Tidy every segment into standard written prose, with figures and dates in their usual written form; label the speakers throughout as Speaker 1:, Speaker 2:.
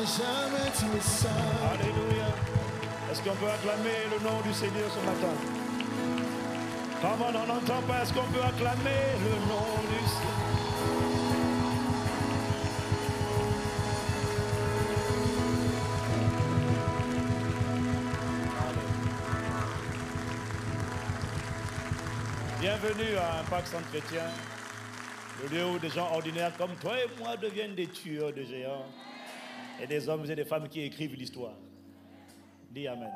Speaker 1: jamais tu es seul.
Speaker 2: Alléluia. Est-ce qu'on peut acclamer le nom du Seigneur ce matin? Comment on n'entend pas? Est-ce qu'on peut acclamer le nom du Seigneur? Bienvenue à Impact Centre Chrétien, le lieu où des gens ordinaires comme toi et moi deviennent des tueurs de géants et des hommes et des femmes qui écrivent l'histoire. Dis Amen.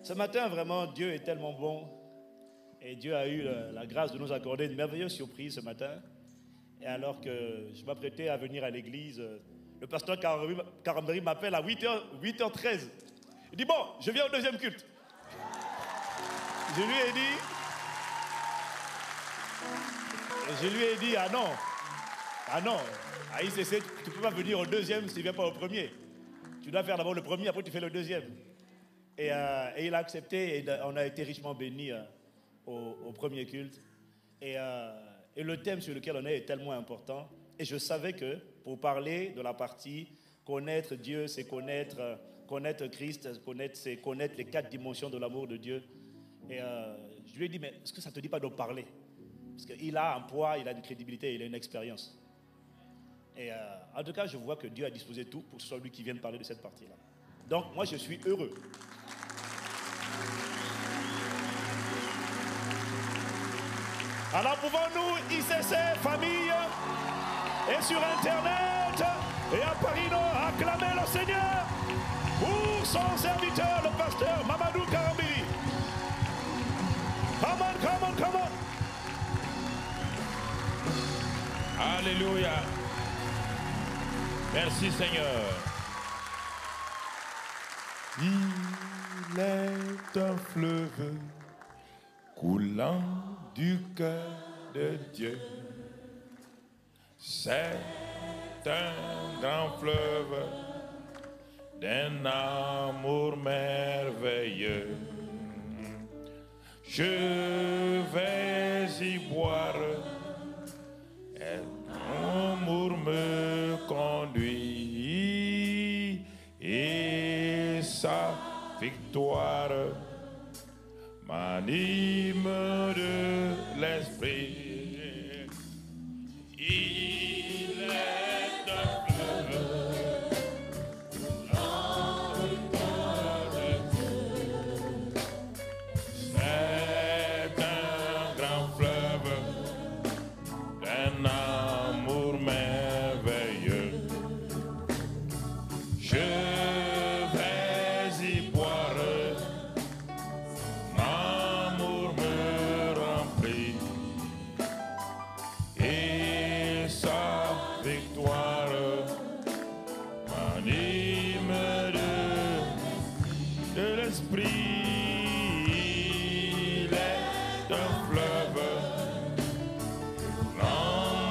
Speaker 2: Ce matin, vraiment, Dieu est tellement bon et Dieu a eu la grâce de nous accorder une merveilleuse surprise ce matin. Et alors que je m'apprêtais à venir à l'église, le pasteur Carambéry m'appelle à 8h13. Il dit, bon, je viens au deuxième culte. Je lui ai dit, ah non, à ICC, tu ne peux pas venir au deuxième si tu ne viens pas au premier. Tu dois faire d'abord le premier, après tu fais le deuxième. Et il a accepté et on a été richement bénis au premier culte. Et le thème sur lequel on est tellement important. Et je savais que pour parler de la partie connaître Dieu, c'est connaître Christ, c'est connaître les 4 dimensions de l'amour de Dieu. Et je lui ai dit, mais est-ce que ça ne te dit pas de parler? Parce qu'il a un poids, il a une crédibilité, il a une expérience. Et en tout cas, je vois que Dieu a disposé tout pour que ce soit lui qui vienne parler de cette partie-là. Donc, moi, je suis heureux. Alors, pouvons-nous, ICC, famille, et sur Internet, et à Paris Nord, acclamer le Seigneur pour son serviteur, le pasteur Mamadou Carambéry. Come on, come on, come on.
Speaker 3: Alléluia. Merci Seigneur. Il est un fleuve coulant du cœur de Dieu. C'est un grand fleuve d'un amour merveilleux. Je vais y boire. Et mon amour me conduit et sa victoire m'anime de l'esprit. Il est un fleuve dans le cœur de Dieu. C'est un grand fleuve d'un amour merveilleux. Je vais y boire, mon amour me remplit, et sa victoire m'anime de l'esprit. Il est un fleuve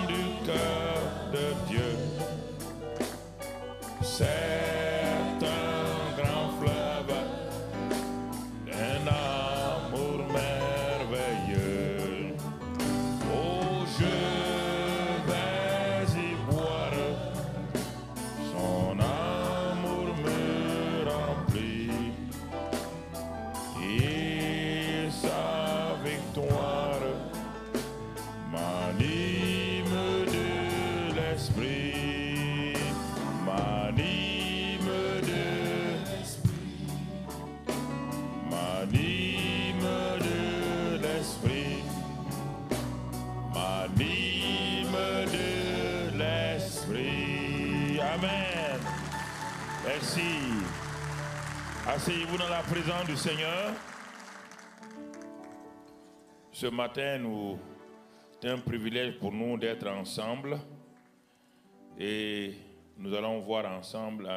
Speaker 3: du cœur de Dieu. C'est un grand fleuve d'un amour merveilleux. Oh, je vais y boire, son amour me remplit, et sa victoire m'anime de l'esprit, m'anime de l'esprit, m'anime de l'esprit, m'anime de l'esprit. Amen. Merci. Asseyez-vous dans la présence du Seigneur. Ce matin, c'est un privilège pour nous d'être ensemble et nous allons voir ensemble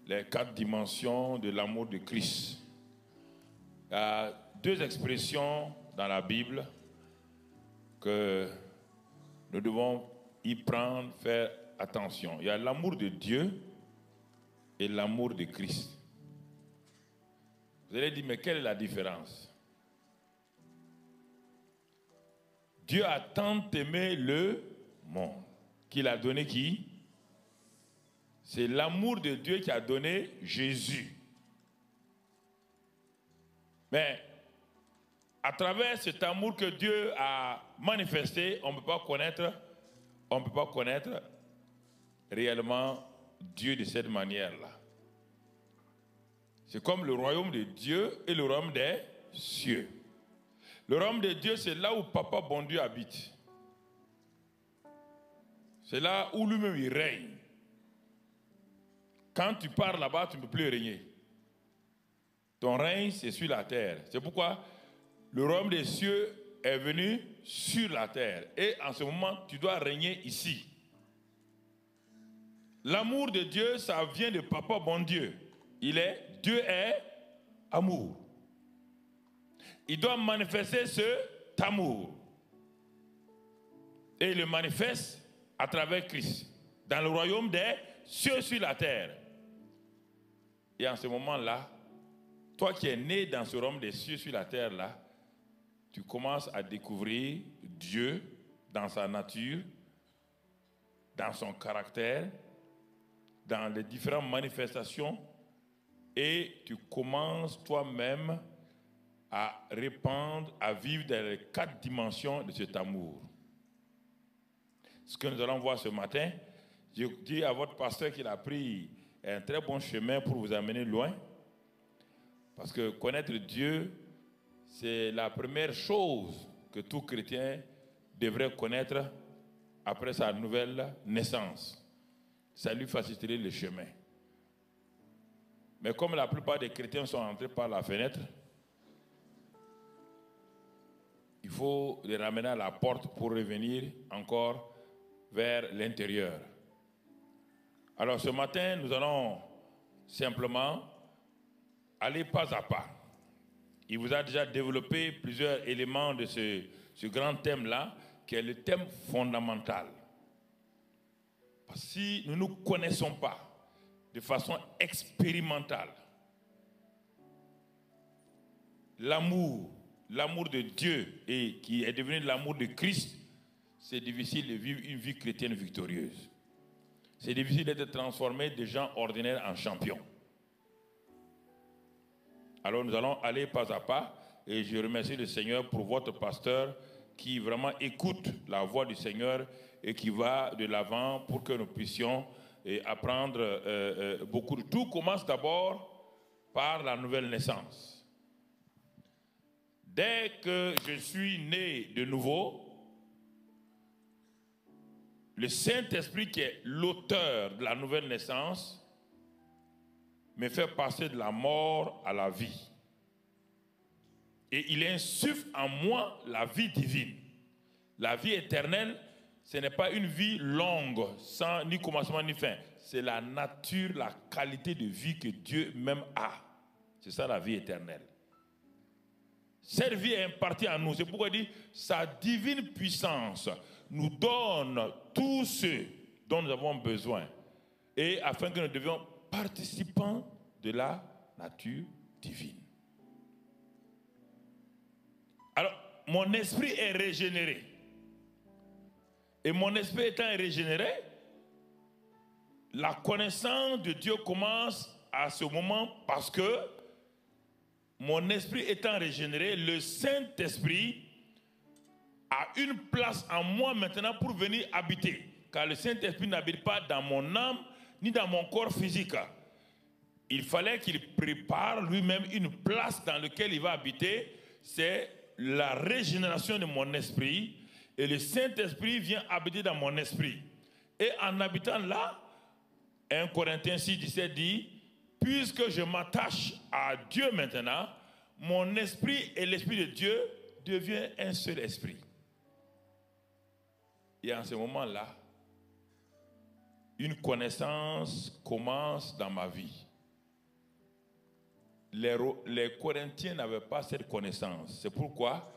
Speaker 3: les 4 dimensions de l'amour de Christ. Il y a 2 expressions dans la Bible que nous devons y prendre, faire attention. Il y a l'amour de Dieu et l'amour de Christ. Vous allez dire, mais quelle est la différence? Dieu a tant aimé le monde qu'il a donné qui? C'est l'amour de Dieu qui a donné Jésus. Mais à travers cet amour que Dieu a manifesté, on ne peut pas connaître réellement Dieu de cette manière-là. C'est comme le royaume de Dieu et le royaume des cieux. Le royaume de Dieu, c'est là où Papa bon Dieu habite. C'est là où lui-même il règne. Quand tu pars là-bas, tu ne peux plus régner. Ton règne, c'est sur la terre. C'est pourquoi le royaume des cieux est venu sur la terre. Et en ce moment, tu dois régner ici. L'amour de Dieu, ça vient de Papa bon Dieu. Dieu est amour. Il doit manifester cet amour. Et il le manifeste à travers Christ. Dans le royaume des cieux sur la terre. Et en ce moment-là, toi qui es né dans ce royaume des cieux sur la terre-là, tu commences à découvrir Dieu dans sa nature, dans son caractère, dans les différentes manifestations, et tu commences toi-même à répandre, à vivre dans les 4 dimensions de cet amour. Ce que nous allons voir ce matin, je dis à votre pasteur qu'il a pris un très bon chemin pour vous amener loin. Parce que connaître Dieu, c'est la première chose que tout chrétien devrait connaître après sa nouvelle naissance. Ça lui faciliterait le chemin. Mais comme la plupart des chrétiens sont entrés par la fenêtre, il faut les ramener à la porte pour revenir encore vers l'intérieur. Alors ce matin, nous allons simplement aller pas à pas. Il vous a déjà développé plusieurs éléments de ce grand thème-là, qui est le thème fondamental. Parce que si nous ne nous connaissons pas de façon expérimentale, l'amour de Dieu et qui est devenu l'amour de Christ, c'est difficile de vivre une vie chrétienne victorieuse. C'est difficile d'être transformé de gens ordinaires en champions. Alors nous allons aller pas à pas et je remercie le Seigneur pour votre pasteur qui vraiment écoute la voix du Seigneur et qui va de l'avant pour que nous puissions apprendre beaucoup de tout. Commence d'abord par la nouvelle naissance. Dès que je suis né de nouveau, le Saint-Esprit qui est l'auteur de la nouvelle naissance me fait passer de la mort à la vie. Et il insuffle en moi la vie divine. La vie éternelle, ce n'est pas une vie longue, sans ni commencement ni fin. C'est la nature, la qualité de vie que Dieu même a. C'est ça la vie éternelle. Cette vie est impartie à nous. C'est pourquoi il dit, sa divine puissance nous donne tout ce dont nous avons besoin. Et afin que nous devions participants de la nature divine. Alors, mon esprit est régénéré. Et mon esprit étant régénéré, la connaissance de Dieu commence à ce moment parce que mon esprit étant régénéré, le Saint-Esprit a une place en moi maintenant pour venir habiter. Car le Saint-Esprit n'habite pas dans mon âme ni dans mon corps physique. Il fallait qu'il prépare lui-même une place dans laquelle il va habiter. C'est la régénération de mon esprit. Et le Saint-Esprit vient habiter dans mon esprit. Et en habitant là, 1 Corinthiens 6, 17 dit, puisque je m'attache à Dieu maintenant, mon esprit et l'esprit de Dieu deviennent un seul esprit. Et en ce moment-là, une connaissance commence dans ma vie. Les Corinthiens n'avaient pas cette connaissance. C'est pourquoi,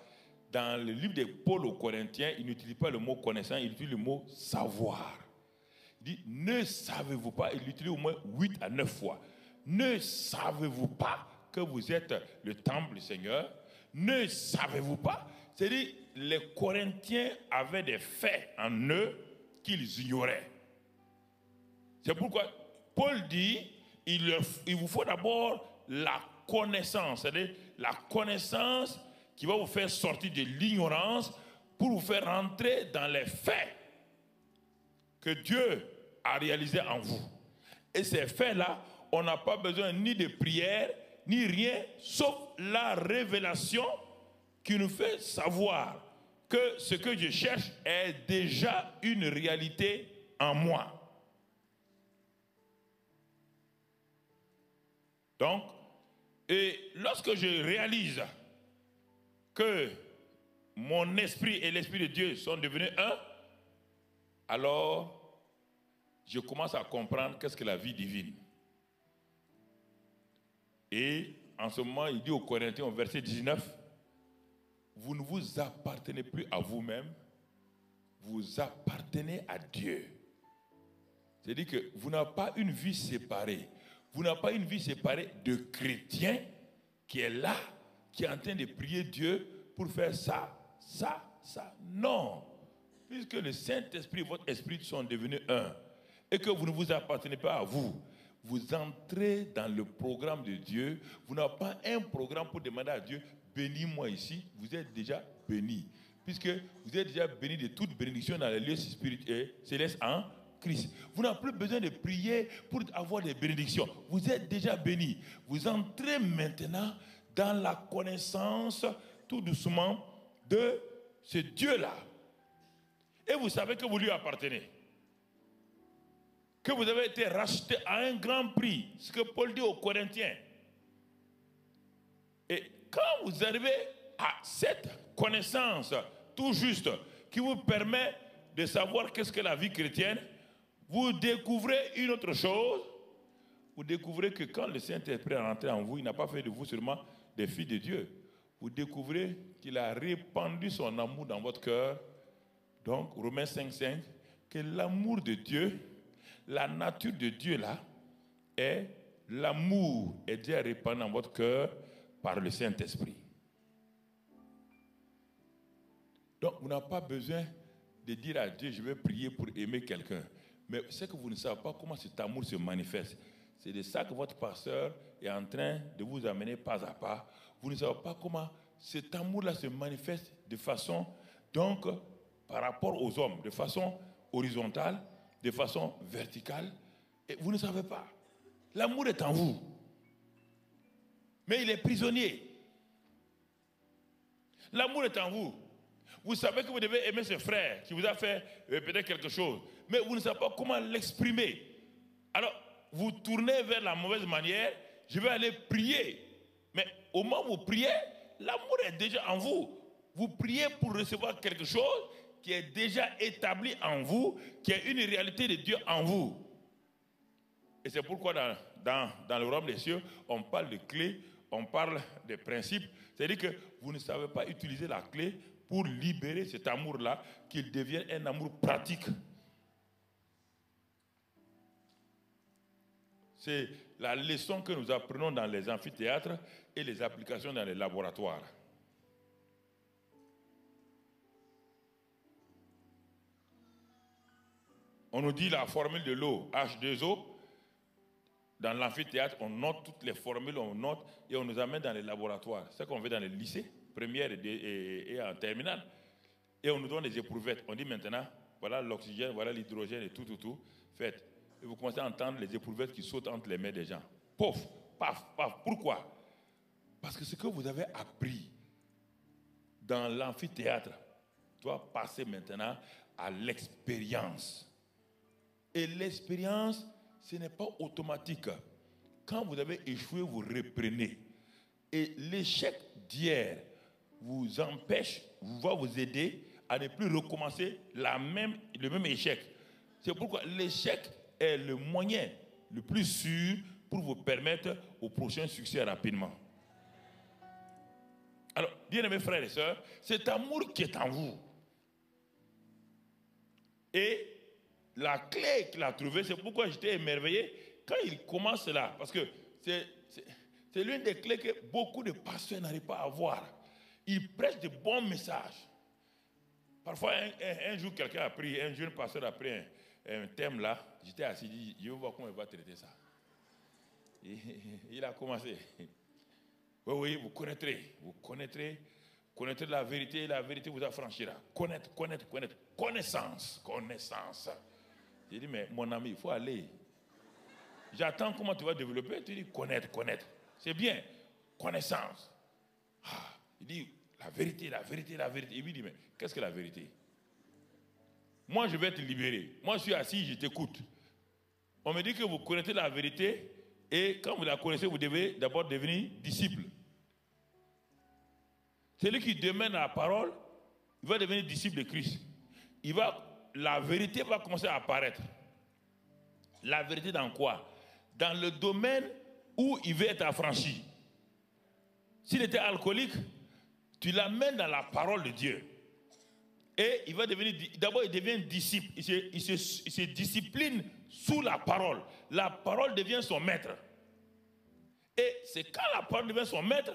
Speaker 3: dans le livre de Paul aux Corinthiens, il n'utilise pas le mot connaissance, il utilise le mot savoir. Il dit, ne savez-vous pas, il l'utilise au moins 8 à 9 fois. Ne savez-vous pas que vous êtes le temple du Seigneur? Ne savez-vous pas? C'est-à-dire, les Corinthiens avaient des faits en eux qu'ils ignoraient. C'est pourquoi Paul dit, il vous faut d'abord la connaissance, c'est-à-dire la connaissance qui va vous faire sortir de l'ignorance pour vous faire rentrer dans les faits que Dieu a réalisés en vous. Et ces faits-là, on n'a pas besoin ni de prière, ni rien, sauf la révélation qui nous fait savoir que ce que je cherche est déjà une réalité en moi. Donc, et lorsque je réalise que mon esprit et l'esprit de Dieu sont devenus un, alors je commence à comprendre qu'est-ce que la vie divine. Et en ce moment, il dit aux Corinthiens au verset 19, vous ne vous appartenez plus à vous-même, vous appartenez à Dieu. C'est-à-dire que vous n'avez pas une vie séparée. Vous n'avez pas une vie séparée de chrétien qui est là, qui est en train de prier Dieu pour faire ça, ça, ça. Non. Puisque le Saint-Esprit et votre esprit sont devenus un et que vous ne vous appartenez pas à vous, vous entrez dans le programme de Dieu. Vous n'avez pas un programme pour demander à Dieu, bénis-moi ici. Vous êtes déjà béni. Puisque vous êtes déjà béni de toute bénédiction dans les lieux spirituels célestes en Christ. Vous n'avez plus besoin de prier pour avoir des bénédictions. Vous êtes déjà béni. Vous entrez maintenant dans la connaissance tout doucement de ce Dieu-là. Et vous savez que vous lui appartenez. Que vous avez été racheté à un grand prix. Ce que Paul dit aux Corinthiens. Et quand vous arrivez à cette connaissance tout juste qui vous permet de savoir qu'est-ce que la vie chrétienne, vous découvrez une autre chose. Vous découvrez que quand le Saint-Esprit est rentré en vous, il n'a pas fait de vous seulement des filles de Dieu. Vous découvrez qu'il a répandu son amour dans votre cœur. Donc, Romains 5,5, que l'amour de Dieu, la nature de Dieu là, est l'amour est déjà répandu dans votre cœur par le Saint-Esprit. Donc, vous n'avez pas besoin de dire à Dieu, je vais prier pour aimer quelqu'un. Mais c'est que vous ne savez pas comment cet amour se manifeste. C'est de ça que votre pasteur est en train de vous amener pas à pas. Vous ne savez pas comment cet amour-là se manifeste de façon, donc, par rapport aux hommes, de façon horizontale, de façon verticale. Et vous ne savez pas. L'amour est en vous. Mais il est prisonnier. L'amour est en vous. Vous savez que vous devez aimer ce frère qui vous a fait peut-être quelque chose. Mais vous ne savez pas comment l'exprimer. Alors, vous tournez vers la mauvaise manière. Je vais aller prier. Mais au moment où vous priez, l'amour est déjà en vous. Vous priez pour recevoir quelque chose qui est déjà établi en vous, qui est une réalité de Dieu en vous. Et c'est pourquoi dans le royaume des cieux, on parle de clés, on parle de principes. C'est-à-dire que vous ne savez pas utiliser la clé pour libérer cet amour-là, qu'il devienne un amour pratique. C'est la leçon que nous apprenons dans les amphithéâtres et les applications dans les laboratoires. On nous dit la formule de l'eau, H2O. Dans l'amphithéâtre, on note toutes les formules, on note et on nous amène dans les laboratoires. C'est ce qu'on fait dans les lycées, première et en terminale. Et on nous donne des éprouvettes. On dit maintenant, voilà l'oxygène, voilà l'hydrogène et tout. Faites. Et vous commencez à entendre les éprouvettes qui sautent entre les mains des gens. Pouf, paf, paf. Pourquoi? Parce que ce que vous avez appris dans l'amphithéâtre doit passer maintenant à l'expérience. Et l'expérience, ce n'est pas automatique. Quand vous avez échoué, vous reprenez. Et l'échec d'hier vous empêche, va vous aider à ne plus recommencer le même échec. C'est pourquoi l'échec est le moyen le plus sûr pour vous permettre au prochain succès rapidement. Alors, bien-aimés frères et sœurs, cet amour qui est en vous. Et la clé qu'il a trouvée, c'est pourquoi j'étais émerveillé quand il commence là. Parce que c'est l'une des clés que beaucoup de pasteurs n'arrivent pas à avoir. Ils prêchent de bons messages. Parfois, un jour, quelqu'un a pris, un jeune pasteur a pris un thème là. J'étais assis, je dis, je vais voir comment il va traiter ça. Et il a commencé. Oui, vous connaîtrez la vérité, et la vérité vous affranchira. Connaître. Connaissance. J'ai dit, mais mon ami, il faut aller. J'attends comment tu vas développer. Tu dis, connaître. C'est bien. Connaissance. Il dit, la vérité. Il lui dit, mais qu'est-ce que la vérité? Moi, je vais te libérer. Moi, je suis assis, je t'écoute. On me dit que vous connaissez la vérité et quand vous la connaissez, vous devez d'abord devenir disciple. Celui qui demande la parole, il va devenir disciple de Christ. La vérité va commencer à apparaître. La vérité dans quoi? Dans le domaine où il veut être affranchi. S'il était alcoolique, tu l'amènes dans la parole de Dieu. Et il va devenir, d'abord il devient disciple, il se discipline sous la parole. La parole devient son maître. Et c'est quand la parole devient son maître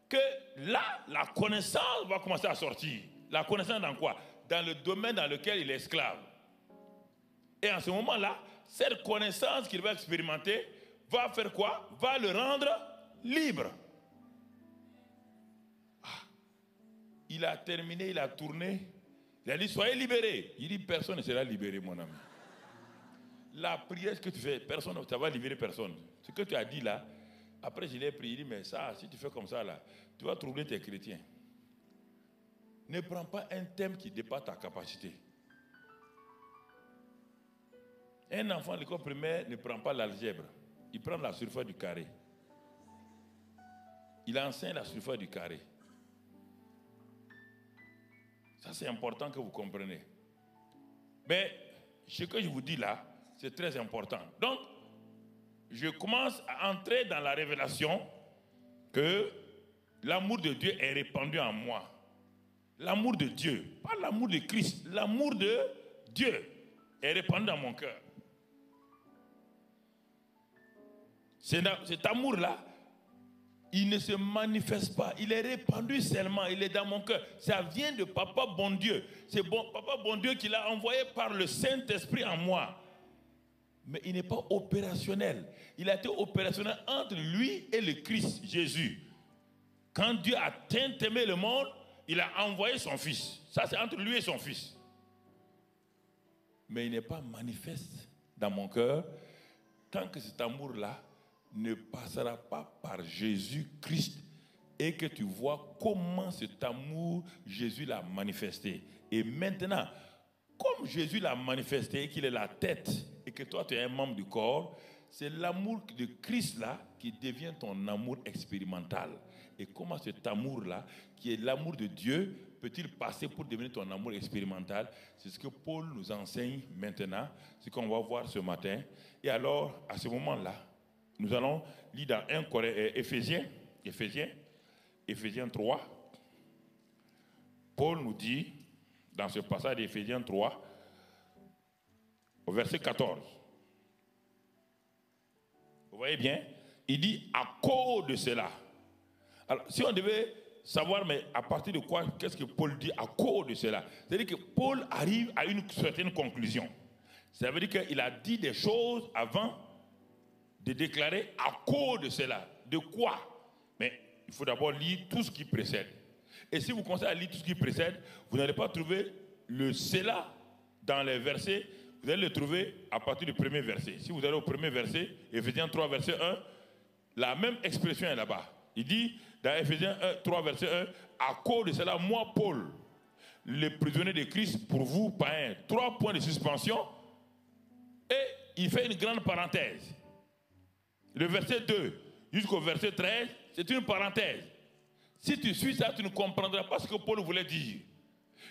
Speaker 3: que là, la connaissance va commencer à sortir. La connaissance dans quoi? Dans le domaine dans lequel il est esclave. Et en ce moment-là, cette connaissance qu'il va expérimenter va faire quoi? Va le rendre libre. Il a terminé, il a tourné. Il a dit, soyez libérés. Il dit, personne ne sera libéré, mon ami. La prière que tu fais, personne, ça va libérer personne. Ce que tu as dit là, après je l'ai pris, il dit, mais ça, si tu fais comme ça là, tu vas troubler tes chrétiens. Ne prends pas un thème qui dépasse ta capacité. Un enfant à l'école primaire ne prend pas l'algèbre. Il prend la surface du carré. Il enseigne la surface du carré. Ça, c'est important que vous compreniez. Mais ce que je vous dis là, c'est très important. Donc, je commence à entrer dans la révélation que l'amour de Dieu est répandu en moi. L'amour de Dieu, pas l'amour de Christ, l'amour de Dieu est répandu dans mon cœur. Cet amour-là, il ne se manifeste pas, il est répandu seulement, il est dans mon cœur. Ça vient de Papa bon Dieu. C'est Papa bon Dieu qui l'a envoyé par le Saint-Esprit en moi. Mais il n'est pas opérationnel. Il a été opérationnel entre lui et le Christ, Jésus. Quand Dieu a tant aimé le monde, il a envoyé son Fils. Ça, c'est entre lui et son Fils. Mais il n'est pas manifeste dans mon cœur tant que cet amour-là ne passera pas par Jésus-Christ et que tu vois comment cet amour, Jésus l'a manifesté. Et maintenant, comme Jésus l'a manifesté et qu'il est la tête et que toi tu es un membre du corps, c'est l'amour de Christ là qui devient ton amour expérimental. Et comment cet amour-là, qui est l'amour de Dieu, peut-il passer pour devenir ton amour expérimental? C'est ce que Paul nous enseigne maintenant, ce qu'on va voir ce matin. Et alors, à ce moment-là, nous allons lire dans Éphésiens 3. Paul nous dit, dans ce passage d'Éphésiens 3, au verset 14. Vous voyez bien? Il dit, à cause de cela. Alors, si on devait savoir, mais à partir de quoi, qu'est-ce que Paul dit à cause de cela? C'est-à-dire que Paul arrive à une certaine conclusion. Ça veut dire qu'il a dit des choses avant de déclarer à cause de cela. De quoi? Mais il faut d'abord lire tout ce qui précède. Et si vous commencez à lire tout ce qui précède, vous n'allez pas trouver le cela dans les versets. Vous allez le trouver à partir du premier verset. Si vous allez au premier verset, Éphésiens 3, verset 1, la même expression est là-bas. Il dit, dans Éphésiens 3, verset 1, à cause de cela, moi, Paul, le prisonnier de Christ, pour vous, païens. 3 points de suspension. Et il fait une grande parenthèse. Le verset 2 jusqu'au verset 13, c'est une parenthèse. Si tu suis ça, tu ne comprendras pas ce que Paul voulait dire.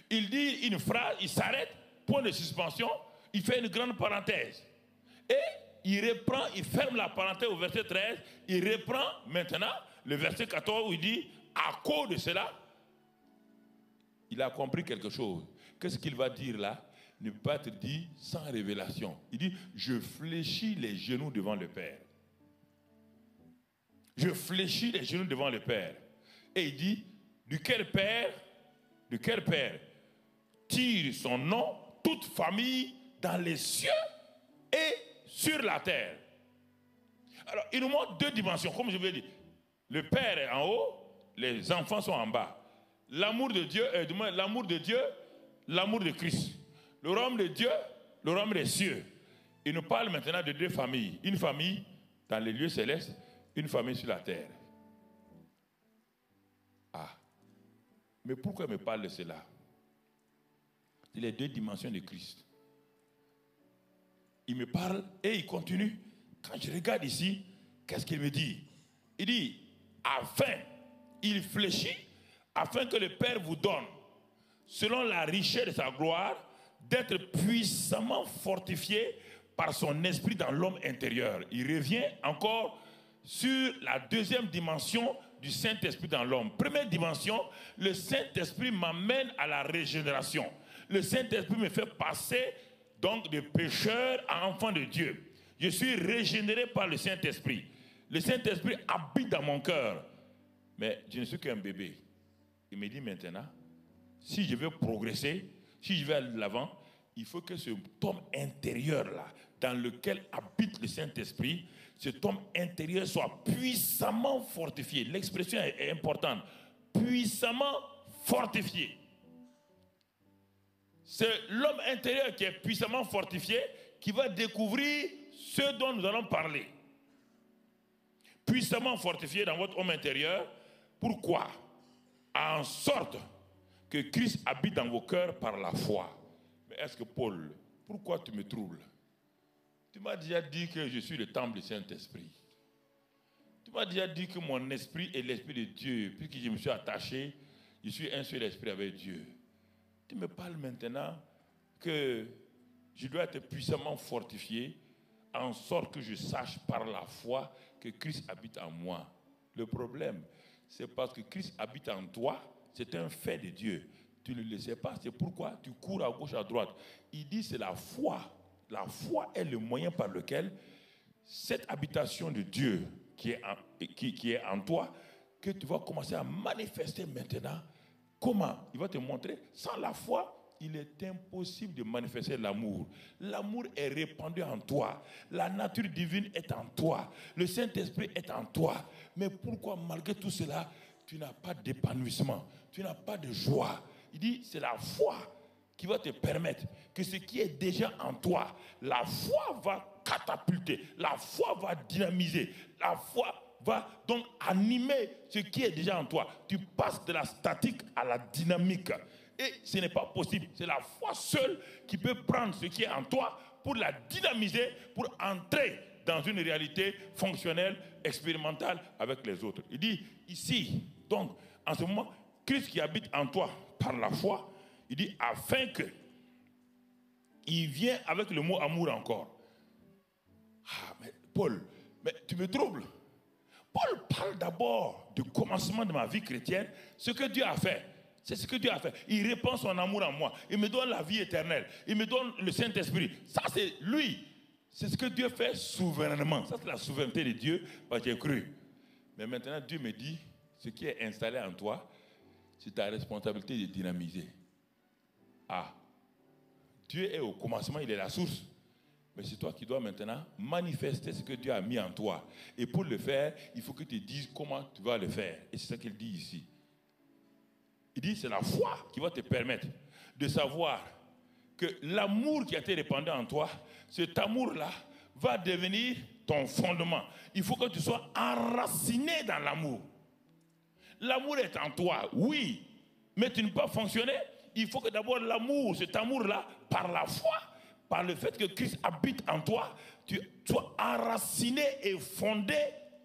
Speaker 3: Il dit une phrase, il s'arrête, point de suspension, il fait une grande parenthèse. Et il reprend, il ferme la parenthèse au verset 13, il reprend maintenant le verset 14 où il dit, à cause de cela, il a compris quelque chose. Qu'est-ce qu'il va dire là? Ne peut pas être dit sans révélation. Il dit, je fléchis les genoux devant le Père. Je fléchis les genoux devant le Père. Et il dit, duquel Père tire son nom toute famille dans les cieux et sur la terre. Alors, il nous montre deux dimensions, comme je vous l'ai dit. Le Père est en haut, les enfants sont en bas. L'amour de Dieu, l'amour de Christ. Le royaume de Dieu, le royaume des cieux. Il nous parle maintenant de deux familles. Une famille dans les lieux célestes, une famille sur la terre. Ah, mais pourquoi il me parle de cela? C'est les deux dimensions de Christ. Il me parle et il continue. Quand je regarde ici, qu'est-ce qu'il me dit? Il dit, il fléchit, afin que le Père vous donne, selon la richesse de sa gloire, d'être puissamment fortifié par son esprit dans l'homme intérieur. Il revient encore sur la deuxième dimension du Saint-Esprit dans l'homme. Première dimension, le Saint-Esprit m'amène à la régénération. Le Saint-Esprit me fait passer donc de pécheur à enfant de Dieu. Je suis régénéré par le Saint-Esprit. Le Saint-Esprit habite dans mon cœur. Mais je ne suis qu'un bébé. Il me dit maintenant, si je veux progresser, si je veux aller de l'avant, il faut que cet homme intérieur-là, dans lequel habite le Saint-Esprit, cet homme intérieur soit puissamment fortifié. L'expression est importante. Puissamment fortifié. C'est l'homme intérieur qui est puissamment fortifié qui va découvrir ce dont nous allons parler. Puissamment fortifié dans votre homme intérieur. Pourquoi? En sorte que Christ habite dans vos cœurs par la foi. Mais est-ce que Paul, pourquoi tu me troubles? Tu m'as déjà dit que je suis le temple du Saint-Esprit. Tu m'as déjà dit que mon esprit est l'esprit de Dieu. Puisque je me suis attaché, je suis un seul esprit avec Dieu. Tu me parles maintenant que je dois être puissamment fortifié en sorte que je sache par la foi que Christ habite en moi. Le problème, c'est parce que Christ habite en toi, c'est un fait de Dieu. Tu ne le sais pas, c'est pourquoi tu cours à gauche, à droite. Il dit c'est la foi. La foi est le moyen par lequel cette habitation de Dieu qui est en toi, que tu vas commencer à manifester maintenant. Comment? Il va te montrer. Sans la foi, il est impossible de manifester l'amour. L'amour est répandu en toi. La nature divine est en toi. Le Saint-Esprit est en toi. Mais pourquoi, malgré tout cela, tu n'as pas d'épanouissement? Tu n'as pas de joie? Il dit, c'est la foi qui va te permettre que ce qui est déjà en toi, la foi va catapulter, la foi va dynamiser, la foi va donc animer ce qui est déjà en toi. Tu passes de la statique à la dynamique. Et ce n'est pas possible. C'est la foi seule qui peut prendre ce qui est en toi pour la dynamiser, pour entrer dans une réalité fonctionnelle, expérimentale avec les autres. Il dit ici, donc, en ce moment, Christ qui habite en toi par la foi, il dit afin que, il vient avec le mot amour encore. Ah, mais Paul, mais tu me troubles. Paul parle d'abord du commencement de ma vie chrétienne, ce que Dieu a fait. C'est ce que Dieu a fait. Il répand son amour en moi. Il me donne la vie éternelle. Il me donne le Saint-Esprit. Ça, c'est lui. C'est ce que Dieu fait souverainement. Ça, c'est la souveraineté de Dieu, parce que j'ai cru. Mais maintenant, Dieu me dit, ce qui est installé en toi, c'est ta responsabilité de dynamiser. Ah, Dieu est au commencement, il est la source. Mais c'est toi qui dois maintenant manifester ce que Dieu a mis en toi. Et pour le faire, il faut que tu dises comment tu vas le faire. Et c'est ça qu'il dit ici. Il dit, c'est la foi qui va te permettre de savoir que l'amour qui a été répandu en toi, cet amour-là va devenir ton fondement. Il faut que tu sois enraciné dans l'amour. L'amour est en toi, oui, mais tu ne peux pas fonctionner. Il faut que d'abord l'amour, cet amour-là, par la foi, par le fait que Christ habite en toi, tu sois enraciné et fondé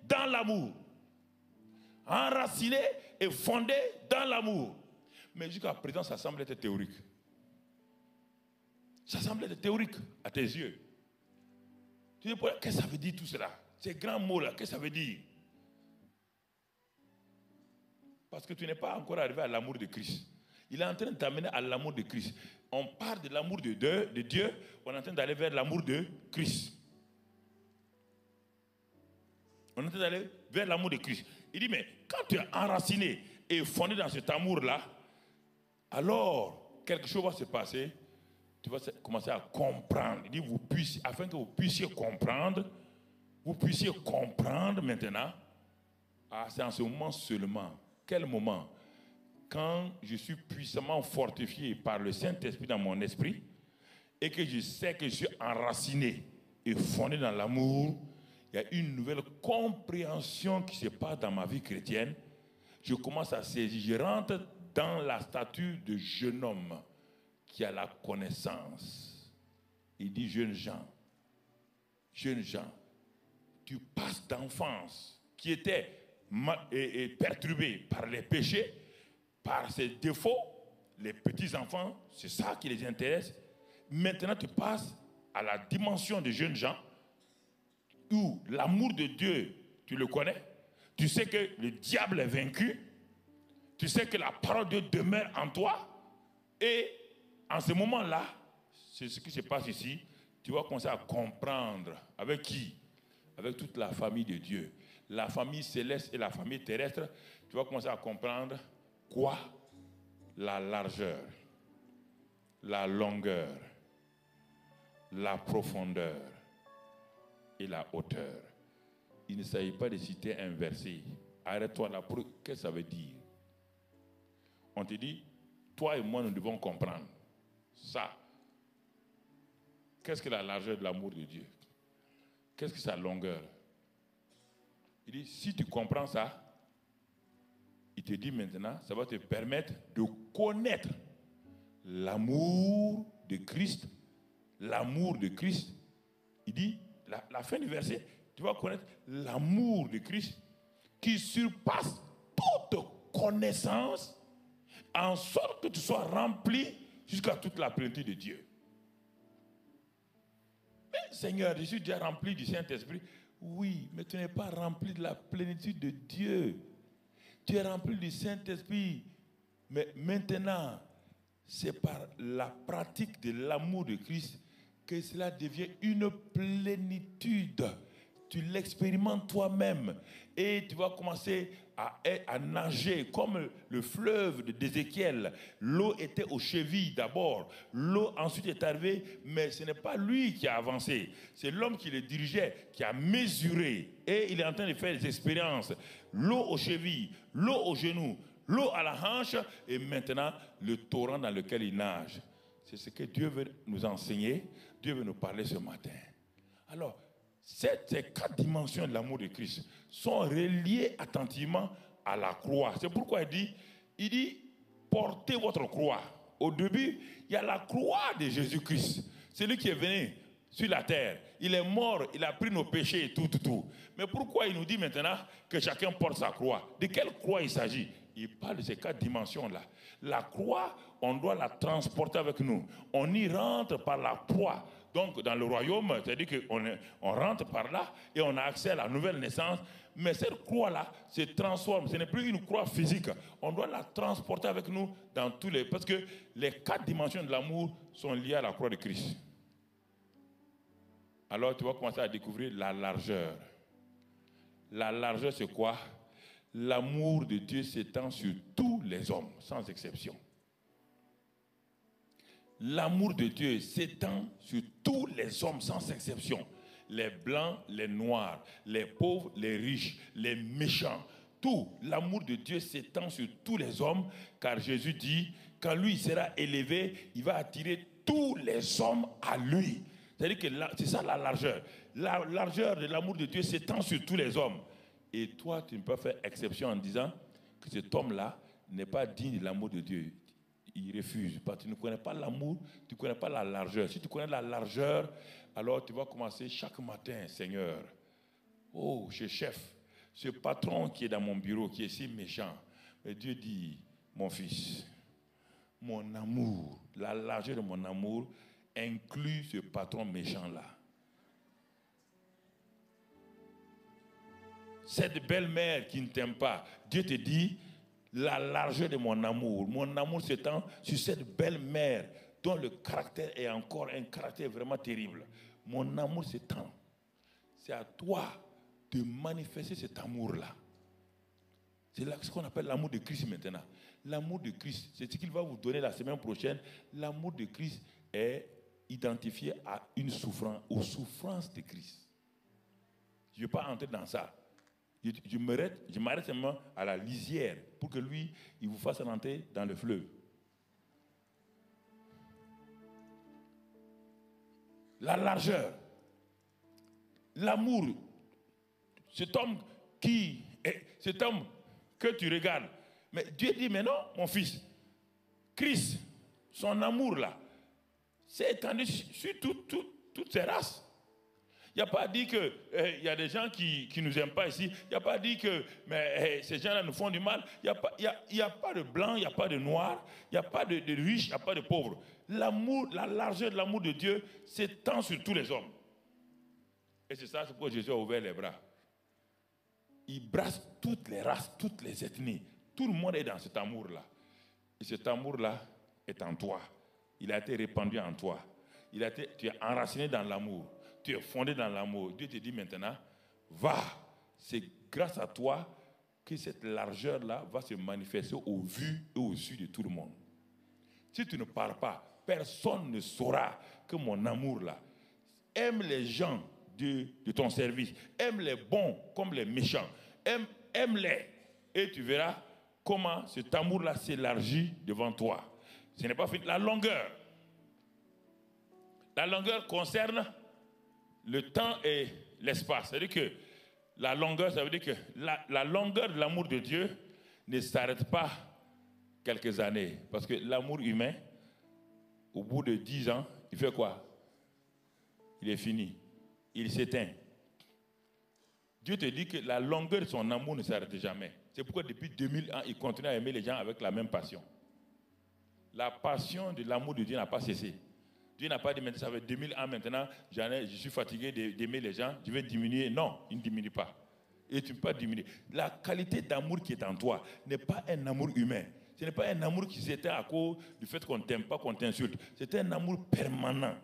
Speaker 3: dans l'amour. Enraciné et fondé dans l'amour. Mais jusqu'à présent, ça semble être théorique. Ça semble être théorique à tes yeux. Tu dis, qu'est-ce que ça veut dire tout cela? Ces grands mots-là, qu'est-ce que ça veut dire? Parce que tu n'es pas encore arrivé à l'amour de Christ. Il est en train de t'amener à l'amour de Christ. On parle de l'amour de Dieu, on est en train d'aller vers l'amour de Christ. On est en train d'aller vers l'amour de Christ. Il dit, mais quand tu es enraciné et fondé dans cet amour-là, alors quelque chose va se passer tu vas commencer à comprendre. Il dit, afin que vous puissiez comprendre maintenant. Ah, c'est en ce moment seulement. Quel moment? Quand je suis puissamment fortifié par le Saint-Esprit dans mon esprit et que je sais que je suis enraciné et fondé dans l'amour, il y a une nouvelle compréhension qui se passe dans ma vie chrétienne. Je commence à saisir, je rentre dans la stature de jeune homme qui a la connaissance. Il dit, jeunes gens, tu passes d'enfance qui était perturbée par les péchés, par ses défauts, les petits-enfants, c'est ça qui les intéresse. Maintenant, tu passes à la dimension des jeunes gens où l'amour de Dieu, tu le connais. Tu sais que le diable est vaincu. Tu sais que la parole de Dieu demeure en toi. Et en ce moment-là, c'est ce qui se passe ici. Tu vas commencer à comprendre avec qui? Avec toute la famille de Dieu. La famille céleste et la famille terrestre. Tu vas commencer à comprendre quoi? La largeur, la longueur, la profondeur et la hauteur. Il ne s'agit pas de citer un verset. Arrête-toi là. Qu'est-ce que ça veut dire? On te dit, toi et moi, nous devons comprendre ça. Qu'est-ce que la largeur de l'amour de Dieu? Qu'est-ce que sa longueur? Il dit, si tu comprends ça, il te dit maintenant, ça va te permettre de connaître l'amour de Christ. L'amour de Christ. Il dit, la fin du verset, tu vas connaître l'amour de Christ qui surpasse toute connaissance, en sorte que tu sois rempli jusqu'à toute la plénitude de Dieu. Mais Seigneur, je suis déjà rempli du Saint-Esprit. Oui, mais tu n'es pas rempli de la plénitude de Dieu. Tu es rempli du Saint-Esprit. Mais maintenant, c'est par la pratique de l'amour de Christ que cela devient une plénitude. Tu l'expérimentes toi-même et tu vas commencer à nager comme le fleuve d'Ézéchiel. L'eau était aux chevilles d'abord, l'eau ensuite est arrivée, mais ce n'est pas lui qui a avancé, c'est l'homme qui le dirigeait, qui a mesuré et il est en train de faire des expériences. L'eau aux chevilles, l'eau aux genoux, l'eau à la hanche et maintenant le torrent dans lequel il nage. C'est ce que Dieu veut nous enseigner, Dieu veut nous parler ce matin. Alors, ces 4 dimensions de l'amour de Christ sont reliées attentivement à la croix. C'est pourquoi il dit, portez votre croix. Au début, il y a la croix de Jésus-Christ. C'est lui qui est venu sur la terre. Il est mort, il a pris nos péchés et tout. Mais pourquoi il nous dit maintenant que chacun porte sa croix? De quelle croix il s'agit? Il parle de ces 4 dimensions-là. La croix, on doit la transporter avec nous. On y rentre par la croix. Donc, dans le royaume, c'est-à-dire qu'on rentre par là et on a accès à la nouvelle naissance. Mais cette croix-là se transforme. Ce n'est plus une croix physique. On doit la transporter avec nous dans tous les... Parce que les 4 dimensions de l'amour sont liées à la croix de Christ. Alors, tu vas commencer à découvrir la largeur. La largeur, c'est quoi? L'amour de Dieu s'étend sur tous les hommes, sans exception. L'amour de Dieu s'étend sur tous les hommes sans exception. Les blancs, les noirs, les pauvres, les riches, les méchants. Tout l'amour de Dieu s'étend sur tous les hommes, car Jésus dit, quand lui sera élevé, il va attirer tous les hommes à lui. C'est-à-dire que c'est ça la largeur. La largeur de l'amour de Dieu s'étend sur tous les hommes. Et toi, tu ne peux pas faire exception en disant que cet homme-là n'est pas digne de l'amour de Dieu. Il refuse. Parce que tu ne connais pas l'amour, tu ne connais pas la largeur. Si tu connais la largeur, alors tu vas commencer chaque matin, Seigneur. Oh, ce chef, ce patron qui est dans mon bureau, qui est si méchant. Mais Dieu dit, mon fils, mon amour, la largeur de mon amour inclut ce patron méchant-là. Cette belle-mère qui ne t'aime pas, Dieu te dit, la largeur de mon amour s'étend sur cette belle-mère dont le caractère est encore un caractère vraiment terrible. Mon amour s'étend. C'est à toi de manifester cet amour-là. C'est là ce qu'on appelle l'amour de Christ maintenant. L'amour de Christ, c'est ce qu'il va vous donner la semaine prochaine. L'amour de Christ est identifié à une souffrance, aux souffrances de Christ. Je ne vais pas entrer dans ça. Je m'arrête seulement à la lisière pour que lui, il vous fasse rentrer dans le fleuve. La largeur, l'amour, cet homme que tu regardes. Mais Dieu dit, mais non, mon fils, Christ, son amour là, c'est étendu sur toutes ces races. Il n'y a pas dit qu'il y a des gens qui ne nous aiment pas ici. Il n'y a pas dit que ces gens-là nous font du mal. Il n'y a pas de blanc, il n'y a pas de noir, il n'y a pas de riche, il n'y a pas de pauvre. L'amour, la largeur de l'amour de Dieu s'étend sur tous les hommes. Et c'est ça, c'est pourquoi Jésus a ouvert les bras. Il brasse toutes les races, toutes les ethnies. Tout le monde est dans cet amour-là. Et cet amour-là est en toi. Il a été répandu en toi. Tu es enraciné dans l'amour. Tu es fondé dans l'amour. Dieu te dit maintenant, va. C'est grâce à toi que cette largeur-là va se manifester au vu et au su de tout le monde. Si tu ne parles pas, personne ne saura que mon amour-là aime les gens de ton service. Aime les bons comme les méchants. Aime-les. Et tu verras comment cet amour-là s'élargit devant toi. Ce n'est pas fini. La longueur. La longueur concerne le temps et l'espace. C'est-à-dire que la longueur, ça veut dire que la longueur de l'amour de Dieu ne s'arrête pas quelques années. Parce que l'amour humain, au bout de 10 ans, il fait quoi? Il est fini. Il s'éteint. Dieu te dit que la longueur de son amour ne s'arrête jamais. C'est pourquoi depuis 2000 ans, il continue à aimer les gens avec la même passion. La passion de l'amour de Dieu n'a pas cessé. Dieu n'a pas dit, maintenant, ça fait 2000 ans maintenant, je suis fatigué d'aimer les gens, je vais diminuer. Non, il ne diminue pas. Et tu ne peux pas diminuer. La qualité d'amour qui est en toi n'est pas un amour humain. Ce n'est pas un amour qui s'éteint à cause du fait qu'on ne t'aime pas, qu'on t'insulte. C'est un amour permanent.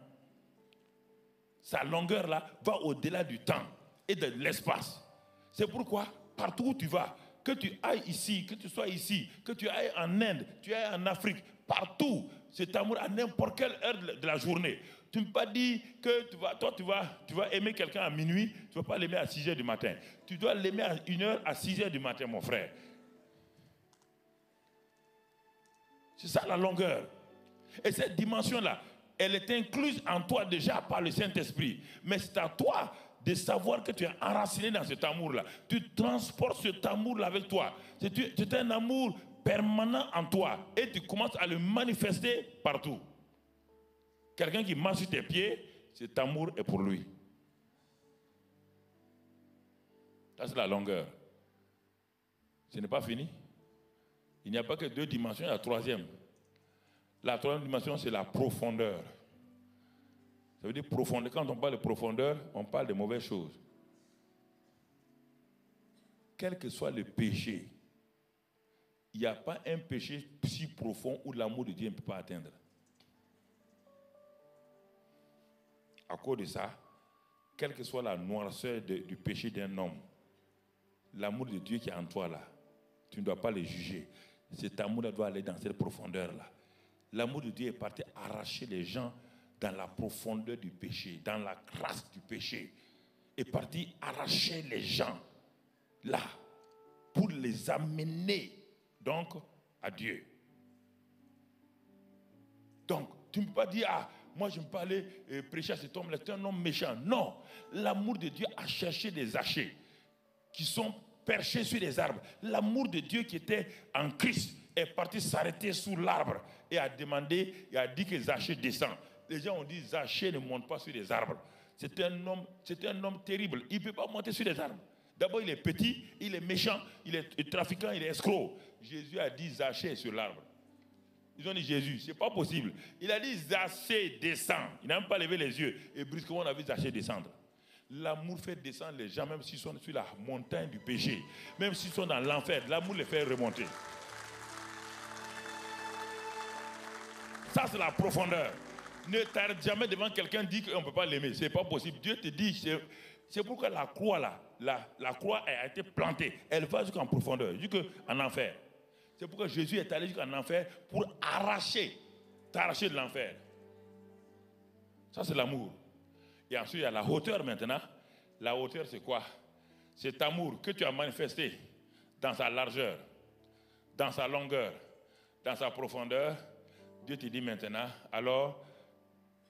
Speaker 3: Sa longueur-là va au-delà du temps et de l'espace. C'est pourquoi, partout où tu vas, que tu ailles ici, que tu sois ici, que tu ailles en Inde, tu ailles en Afrique, partout, cet amour à n'importe quelle heure de la journée. Tu ne peux pas dire que tu vas aimer quelqu'un à minuit, tu ne vas pas l'aimer à 6 h du matin. Tu dois l'aimer à 1 h, à 6 h du matin, mon frère. C'est ça la longueur. Et cette dimension-là, elle est incluse en toi déjà par le Saint-Esprit. Mais c'est à toi de savoir que tu es enraciné dans cet amour-là. Tu transportes cet amour-là avec toi. C'est un amour permanent en toi. Et tu commences à le manifester partout. Quelqu'un qui marche sur tes pieds, cet amour est pour lui. Ça, c'est la longueur. Ce n'est pas fini. Il n'y a pas que 2 dimensions, il y a la troisième. La troisième dimension, c'est la profondeur. Ça veut dire profondeur. Quand on parle de profondeur, on parle de mauvaises choses. Quel que soit le péché, il n'y a pas un péché si profond où l'amour de Dieu ne peut pas atteindre. À cause de ça, quelle que soit la noirceur du péché d'un homme, l'amour de Dieu qui est en toi là, tu ne dois pas le juger. Cet amour-là doit aller dans cette profondeur-là. L'amour de Dieu est parti arracher les gens dans la profondeur du péché, dans la crasse du péché. Est parti arracher les gens là pour les amener donc à Dieu. Donc, tu ne peux pas dire, moi je ne peux pas aller prêcher à cet homme-là, c'est un homme méchant. Non, l'amour de Dieu a cherché des zachés qui sont perchés sur les arbres. L'amour de Dieu qui était en Christ est parti s'arrêter sous l'arbre et a demandé, et a dit que Zachée descend. Les gens ont dit, Zachée ne monte pas sur les arbres. C'est un homme terrible. Il ne peut pas monter sur les arbres. D'abord, il est petit, il est méchant, il est trafiquant, il est escroc. Jésus a dit, Zachée est sur l'arbre. Ils ont dit, Jésus, ce n'est pas possible. Il a dit, Zachée descend. Il n'a même pas levé les yeux. Et brusquement, on a vu Zachée descendre. L'amour fait descendre les gens, même s'ils sont sur la montagne du péché. Même s'ils sont dans l'enfer, l'amour les fait remonter. Ça, c'est la profondeur. Ne t'arrête jamais devant quelqu'un qui dit qu'on ne peut pas l'aimer. Ce n'est pas possible. Dieu te dit, c'est pourquoi la croix, là, la croix a été plantée. Elle va jusqu'en profondeur, jusqu'en enfer. C'est pourquoi Jésus est allé jusqu'en enfer pour t'arracher de l'enfer. Ça, c'est l'amour. Et ensuite, il y a la hauteur maintenant. La hauteur, c'est quoi? Cet amour que tu as manifesté dans sa largeur, dans sa longueur, dans sa profondeur. Dieu te dit maintenant, alors,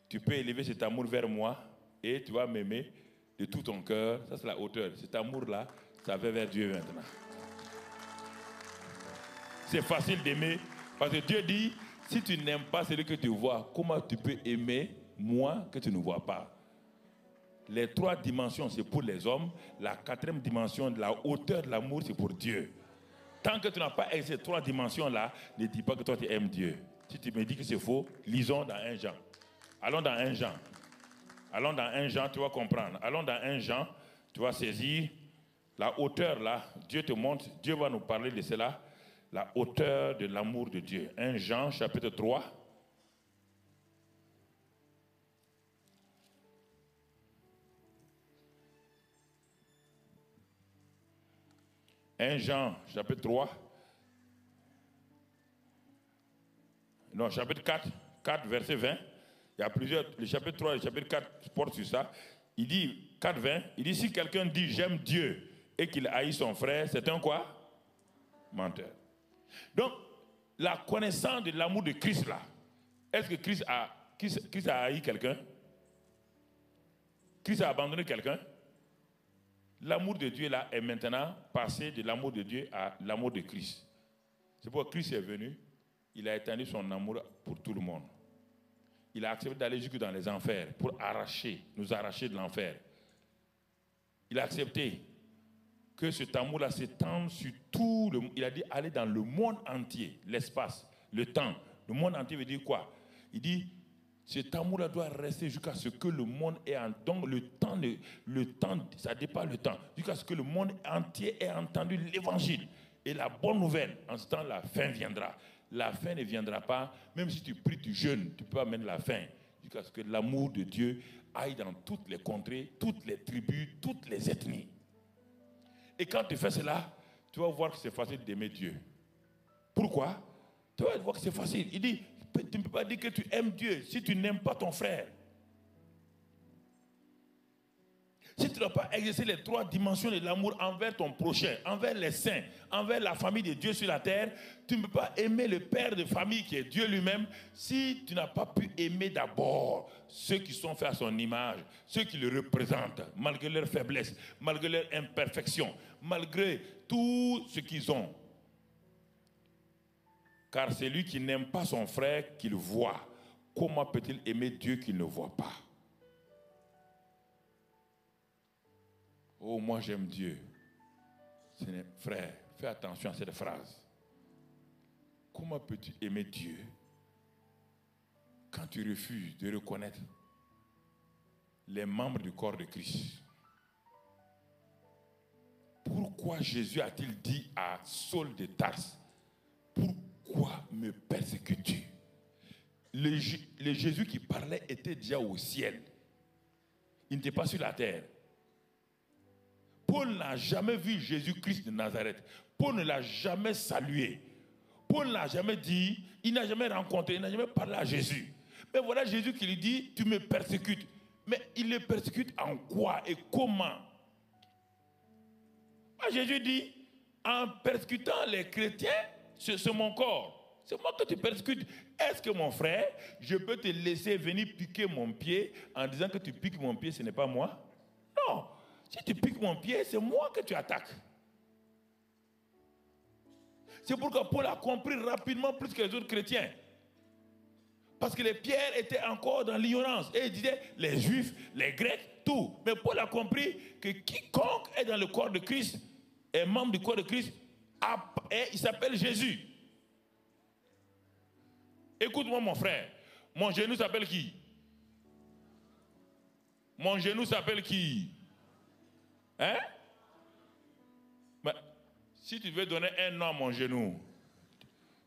Speaker 3: tu peux élever cet amour vers moi et tu vas m'aimer de tout ton cœur. Ça, c'est la hauteur. Cet amour-là, ça va vers Dieu maintenant. C'est facile d'aimer parce que Dieu dit, si tu n'aimes pas celui que tu vois, comment tu peux aimer moi que tu ne vois pas? Les 3 dimensions, c'est pour les hommes. La 4e dimension, la hauteur de l'amour, c'est pour Dieu. Tant que tu n'as pas ces 3 dimensions-là, ne dis pas que toi tu aimes Dieu. Si tu me dis que c'est faux, lisons dans 1 Jean. Allons dans 1 Jean. Allons dans 1 Jean, tu vas comprendre. Allons dans 1 Jean, tu vas saisir la hauteur là. Dieu te montre, Dieu va nous parler de cela. La hauteur de l'amour de Dieu. 1 Jean, chapitre 3. 1 Jean, chapitre 3. Non, chapitre 4, verset 20. Il y a plusieurs, le chapitre 3 et le chapitre 4 portent sur ça. Il dit, 4, 20, il dit, si quelqu'un dit j'aime Dieu et qu'il haït son frère, c'est un quoi? Menteur. Donc, la connaissance de l'amour de Christ là, est-ce que Christ a haï quelqu'un? Christ a abandonné quelqu'un? L'amour de Dieu là est maintenant passé de l'amour de Dieu à l'amour de Christ. C'est pourquoi Christ est venu, il a étendu son amour pour tout le monde. Il a accepté d'aller jusque dans les enfers pour nous arracher de l'enfer. Il a accepté que cet amour-là s'étende sur tout le monde. Il a dit aller dans le monde entier, l'espace, le temps. Le monde entier veut dire quoi? Il dit, cet amour-là doit rester jusqu'à ce que le monde ait entendu. Donc le temps, ça dépasse le temps. Jusqu'à ce que le monde entier ait entendu l'évangile. Et la bonne nouvelle, en ce temps, la fin viendra. La fin ne viendra pas, même si tu pries, tu jeûnes, tu peux amener la fin. Jusqu'à ce que l'amour de Dieu aille dans toutes les contrées, toutes les tribus, toutes les ethnies. Et quand tu fais cela, tu vas voir que c'est facile d'aimer Dieu. Pourquoi? Tu vas voir que c'est facile. Il dit, tu ne peux pas dire que tu aimes Dieu si tu n'aimes pas ton frère. Si tu n'as pas exercé les 3 dimensions de l'amour envers ton prochain, envers les saints, envers la famille de Dieu sur la terre, tu ne peux pas aimer le père de famille qui est Dieu lui-même si tu n'as pas pu aimer d'abord ceux qui sont faits à son image, ceux qui le représentent, malgré leurs faiblesses, malgré leurs imperfections, malgré tout ce qu'ils ont. Car c'est lui qui n'aime pas son frère qu'il voit. Comment peut-il aimer Dieu qu'il ne voit pas? Oh, moi j'aime Dieu. Frère, fais attention à cette phrase. Comment peux-tu aimer Dieu quand tu refuses de reconnaître les membres du corps de Christ? Pourquoi Jésus a-t-il dit à Saul de Tarse, pourquoi me persécutes-tu? Le Jésus qui parlait était déjà au ciel. Il n'était pas sur la terre. Paul n'a jamais vu Jésus-Christ de Nazareth. Paul ne l'a jamais salué. Paul n'a jamais dit, il n'a jamais rencontré, il n'a jamais parlé à Jésus. Mais voilà Jésus qui lui dit, tu me persécutes. Mais il le persécute en quoi et comment? Jésus dit, en persécutant les chrétiens, c'est mon corps. C'est moi que tu persécutes. Est-ce que mon frère, je peux te laisser venir piquer mon pied en disant que tu piques mon pied, ce n'est pas moi? Non. Si tu piques mon pied, c'est moi que tu attaques. C'est pourquoi Paul a compris rapidement plus que les autres chrétiens. Parce que les pierres étaient encore dans l'ignorance. Et il disait, les juifs, les grecs, tout. Mais Paul a compris que quiconque est dans le corps de Christ, est membre du corps de Christ, il s'appelle Jésus. Écoute-moi mon frère, mon genou s'appelle qui? Mon genou s'appelle qui? Hein? Mais, si tu veux donner un nom à mon genou,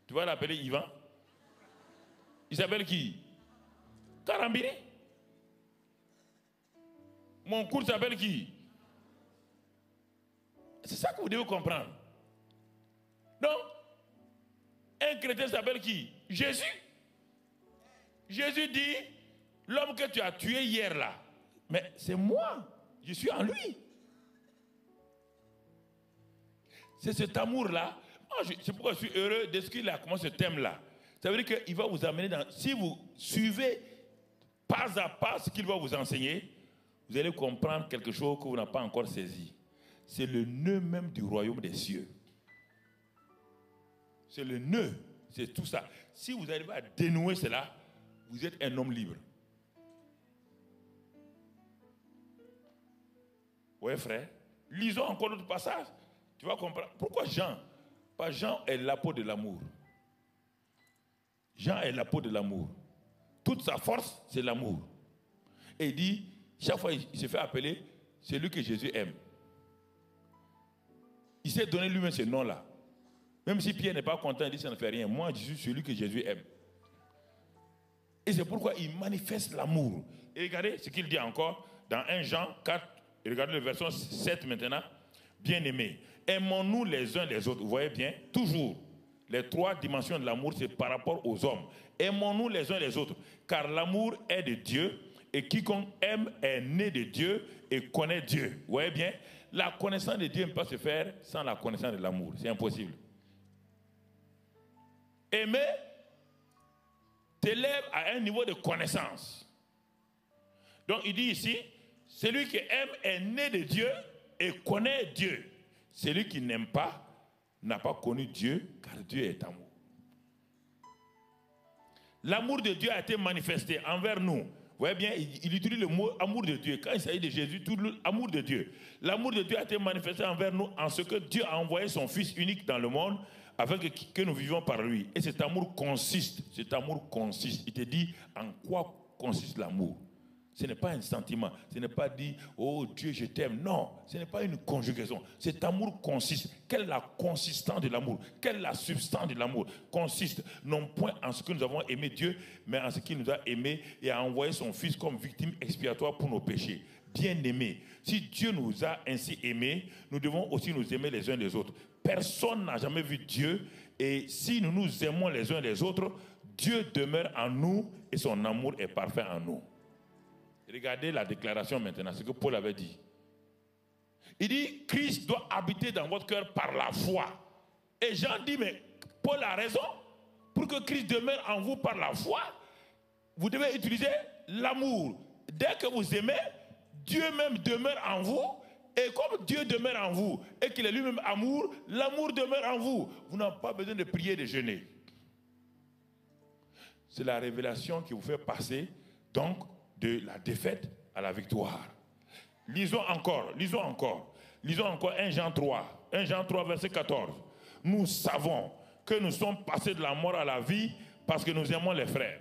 Speaker 3: tu vas l'appeler Yvan? Il s'appelle qui? Karambiri? Mon cours s'appelle qui? C'est ça que vous devez comprendre. Donc, un chrétien s'appelle qui? Jésus. Jésus dit, L'homme que tu as tué hier là, mais c'est moi, je suis en lui. C'est cet amour-là. C'est pourquoi je suis heureux de ce qu'il a commencé ce thème-là. Ça veut dire qu'il va vous amener dans... Si vous suivez pas à pas ce qu'il va vous enseigner, vous allez comprendre quelque chose que vous n'avez pas encore saisi. C'est le nœud même du royaume des cieux. C'est le nœud, c'est tout ça. Si vous arrivez à dénouer cela, vous êtes un homme libre. Oui, frère. Lisons encore d'autres passages. Tu vas comprendre. Pourquoi Jean? Pas Jean est l'apôtre de l'amour. Jean est l'apôtre de l'amour. Toute sa force, c'est l'amour. Et il dit, chaque fois, il se fait appeler celui que Jésus aime. Il s'est donné lui-même ce nom-là. Même si Pierre n'est pas content, il dit, ça ne fait rien. Moi, je suis celui que Jésus aime. Et c'est pourquoi il manifeste l'amour. Et regardez ce qu'il dit encore dans 1 Jean 4, et regardez le verset 7 maintenant. Bien-aimés, aimons-nous les uns les autres. Vous voyez bien, toujours, les trois dimensions de l'amour, c'est par rapport aux hommes. Aimons-nous les uns les autres, car l'amour est de Dieu, et quiconque aime est né de Dieu et connaît Dieu. Vous voyez bien, la connaissance de Dieu ne peut pas se faire sans la connaissance de l'amour. C'est impossible. Aimer t'élève à un niveau de connaissance. Donc il dit ici, celui qui aime est né de Dieu et connaît Dieu. Celui qui n'aime pas n'a pas connu Dieu, car Dieu est amour. L'amour de Dieu a été manifesté envers nous. Vous voyez bien, il utilise le mot amour de Dieu. Quand il s'agit de Jésus, tout l'amour de Dieu. L'amour de Dieu a été manifesté envers nous en ce que Dieu a envoyé son Fils unique dans le monde afin que nous vivions par lui. Et cet amour consiste. Il te dit en quoi consiste l'amour. Ce n'est pas un sentiment. Ce n'est pas dit, oh Dieu, je t'aime. Non, ce n'est pas une conjugaison. Cet amour consiste. Quelle est la consistance de l'amour? Quelle est la substance de l'amour? Consiste non point en ce que nous avons aimé Dieu, mais en ce qu'il nous a aimé et a envoyé son Fils comme victime expiatoire pour nos péchés. Bien-aimés, si Dieu nous a ainsi aimés, nous devons aussi nous aimer les uns les autres. Personne n'a jamais vu Dieu, et si nous nous aimons les uns les autres, Dieu demeure en nous et son amour est parfait en nous. Regardez la déclaration maintenant, ce que Paul avait dit. Il dit, Christ doit habiter dans votre cœur par la foi. Et Jean dit, mais Paul a raison. Pour que Christ demeure en vous par la foi, vous devez utiliser l'amour. Dès que vous aimez, Dieu même demeure en vous. Et comme Dieu demeure en vous et qu'il est lui-même amour, l'amour demeure en vous. Vous n'avez pas besoin de prier, de jeûner. C'est la révélation qui vous fait passer, donc, de la défaite à la victoire. Lisons encore 1 Jean 3, 1 Jean 3 verset 14. Nous savons que nous sommes passés de la mort à la vie parce que nous aimons les frères.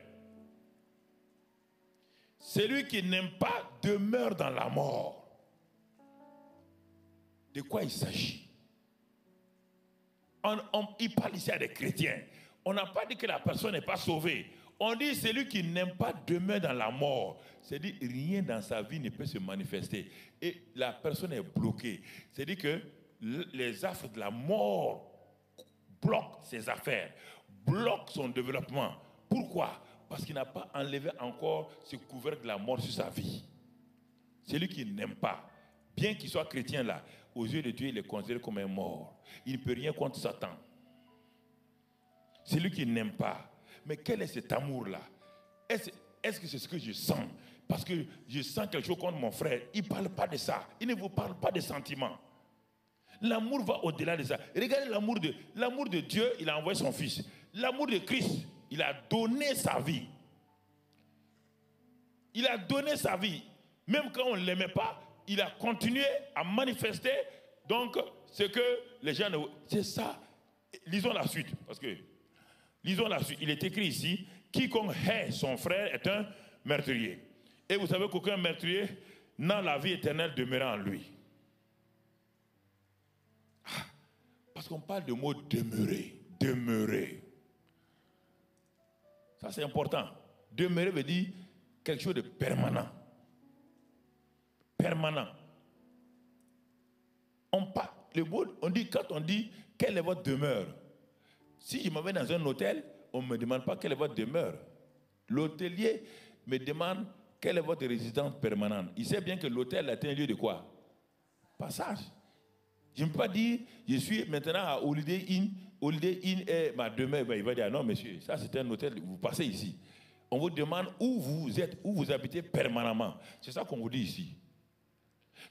Speaker 3: Celui qui n'aime pas demeure dans la mort. De quoi il s'agit? Il parle ici à des chrétiens. On n'a pas dit que la personne n'est pas sauvée. On dit celui qui n'aime pas demeure dans la mort. C'est-à-dire rien dans sa vie ne peut se manifester. Et la personne est bloquée. C'est-à-dire que les affres de la mort bloquent ses affaires, bloquent son développement. Pourquoi? Parce qu'il n'a pas enlevé encore ce couvercle de la mort sur sa vie. Celui qui n'aime pas, bien qu'il soit chrétien là, aux yeux de Dieu, il est considéré comme un mort. Il ne peut rien contre Satan. Celui qui n'aime pas. Mais quel est cet amour-là? Est-ce que c'est ce que je sens? Parce que je sens quelque chose contre mon frère. Il ne parle pas de ça. Il ne vous parle pas de sentiments. L'amour va au-delà de ça. Regardez l'amour de Dieu, il a envoyé son Fils. L'amour de Christ, il a donné sa vie. Il a donné sa vie. Même quand on ne l'aimait pas, il a continué à manifester donc ce que les gens... C'est ça. Lisons la suite. Lisons la suite. Il est écrit ici, quiconque hait son frère est un meurtrier. Et vous savez qu'aucun meurtrier n'a la vie éternelle demeurant en lui. Parce qu'on parle de mot demeurer. Demeurer. Ça c'est important. Demeurer veut dire quelque chose de permanent. Permanent. Quand on dit quelle est votre demeure, si je m'en vais dans un hôtel, on ne me demande pas quelle est votre demeure. L'hôtelier, me demande quelle est votre résidence permanente. Il sait bien que l'hôtel est un lieu de quoi? Passage. Je ne peux pas dire, je suis maintenant à Holiday Inn est ma demeure. Ben, il va dire, non monsieur, ça c'est un hôtel, vous passez ici. On vous demande où vous êtes, où vous habitez permanemment. C'est ça qu'on vous dit ici.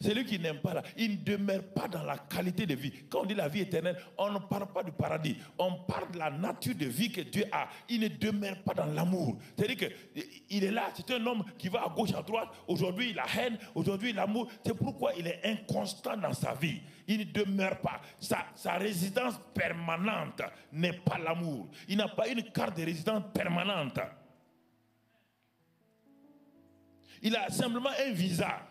Speaker 3: Celui qui n'aime pas là, il ne demeure pas dans la qualité de vie. Quand on dit la vie éternelle, on ne parle pas du paradis. On parle de la nature de vie que Dieu a. Il ne demeure pas dans l'amour. C'est-à-dire qu'il est là, c'est un homme qui va à gauche, à droite. Aujourd'hui, il a haine. Aujourd'hui, l'amour. C'est pourquoi il est inconstant dans sa vie. Il ne demeure pas. Sa résidence permanente n'est pas l'amour. Il n'a pas une carte de résidence permanente. Il a simplement un visa.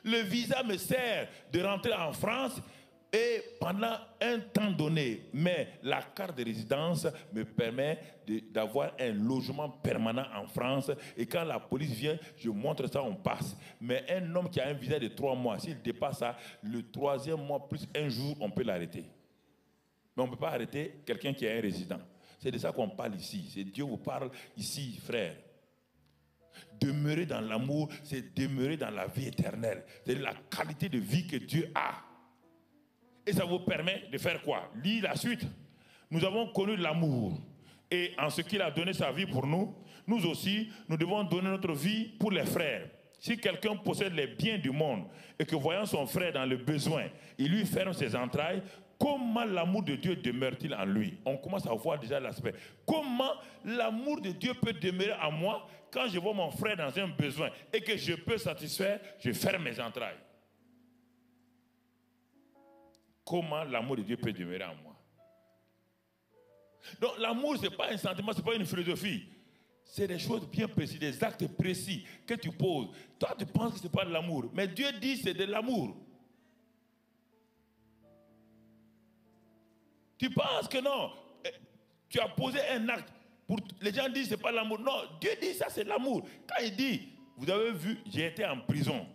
Speaker 3: Le visa me sert de rentrer en France et pendant un temps donné. Mais la carte de résidence me permet d'avoir un logement permanent en France. Et quand la police vient, je montre ça, on passe. Mais un homme qui a un visa de 3 mois, s'il dépasse ça, le 3e mois plus un jour, on peut l'arrêter. Mais on ne peut pas arrêter quelqu'un qui est un résident. C'est de ça qu'on parle ici. C'est Dieu vous parle ici, frère. Demeurer dans l'amour, c'est demeurer dans la vie éternelle. C'est la qualité de vie que Dieu a. Et ça vous permet de faire quoi? Lis la suite. Nous avons connu l'amour. Et en ce qu'il a donné sa vie pour nous, nous aussi, nous devons donner notre vie pour les frères. Si quelqu'un possède les biens du monde et que voyant son frère dans le besoin, il lui ferme ses entrailles, comment l'amour de Dieu demeure-t-il en lui? On commence à voir déjà l'aspect. Comment l'amour de Dieu peut demeurer en moi quand je vois mon frère dans un besoin et que je peux satisfaire, je ferme mes entrailles. Comment l'amour de Dieu peut demeurer en moi? Donc l'amour, ce n'est pas un sentiment, ce n'est pas une philosophie. C'est des choses bien précises, des actes précis que tu poses. Toi, tu penses que ce n'est pas de l'amour. Mais Dieu dit que c'est de l'amour. Tu penses que non. Tu as posé un acte. Les gens disent que ce n'est pas l'amour. Non, Dieu dit ça, c'est l'amour. Quand il dit, vous avez vu, j'ai été en prison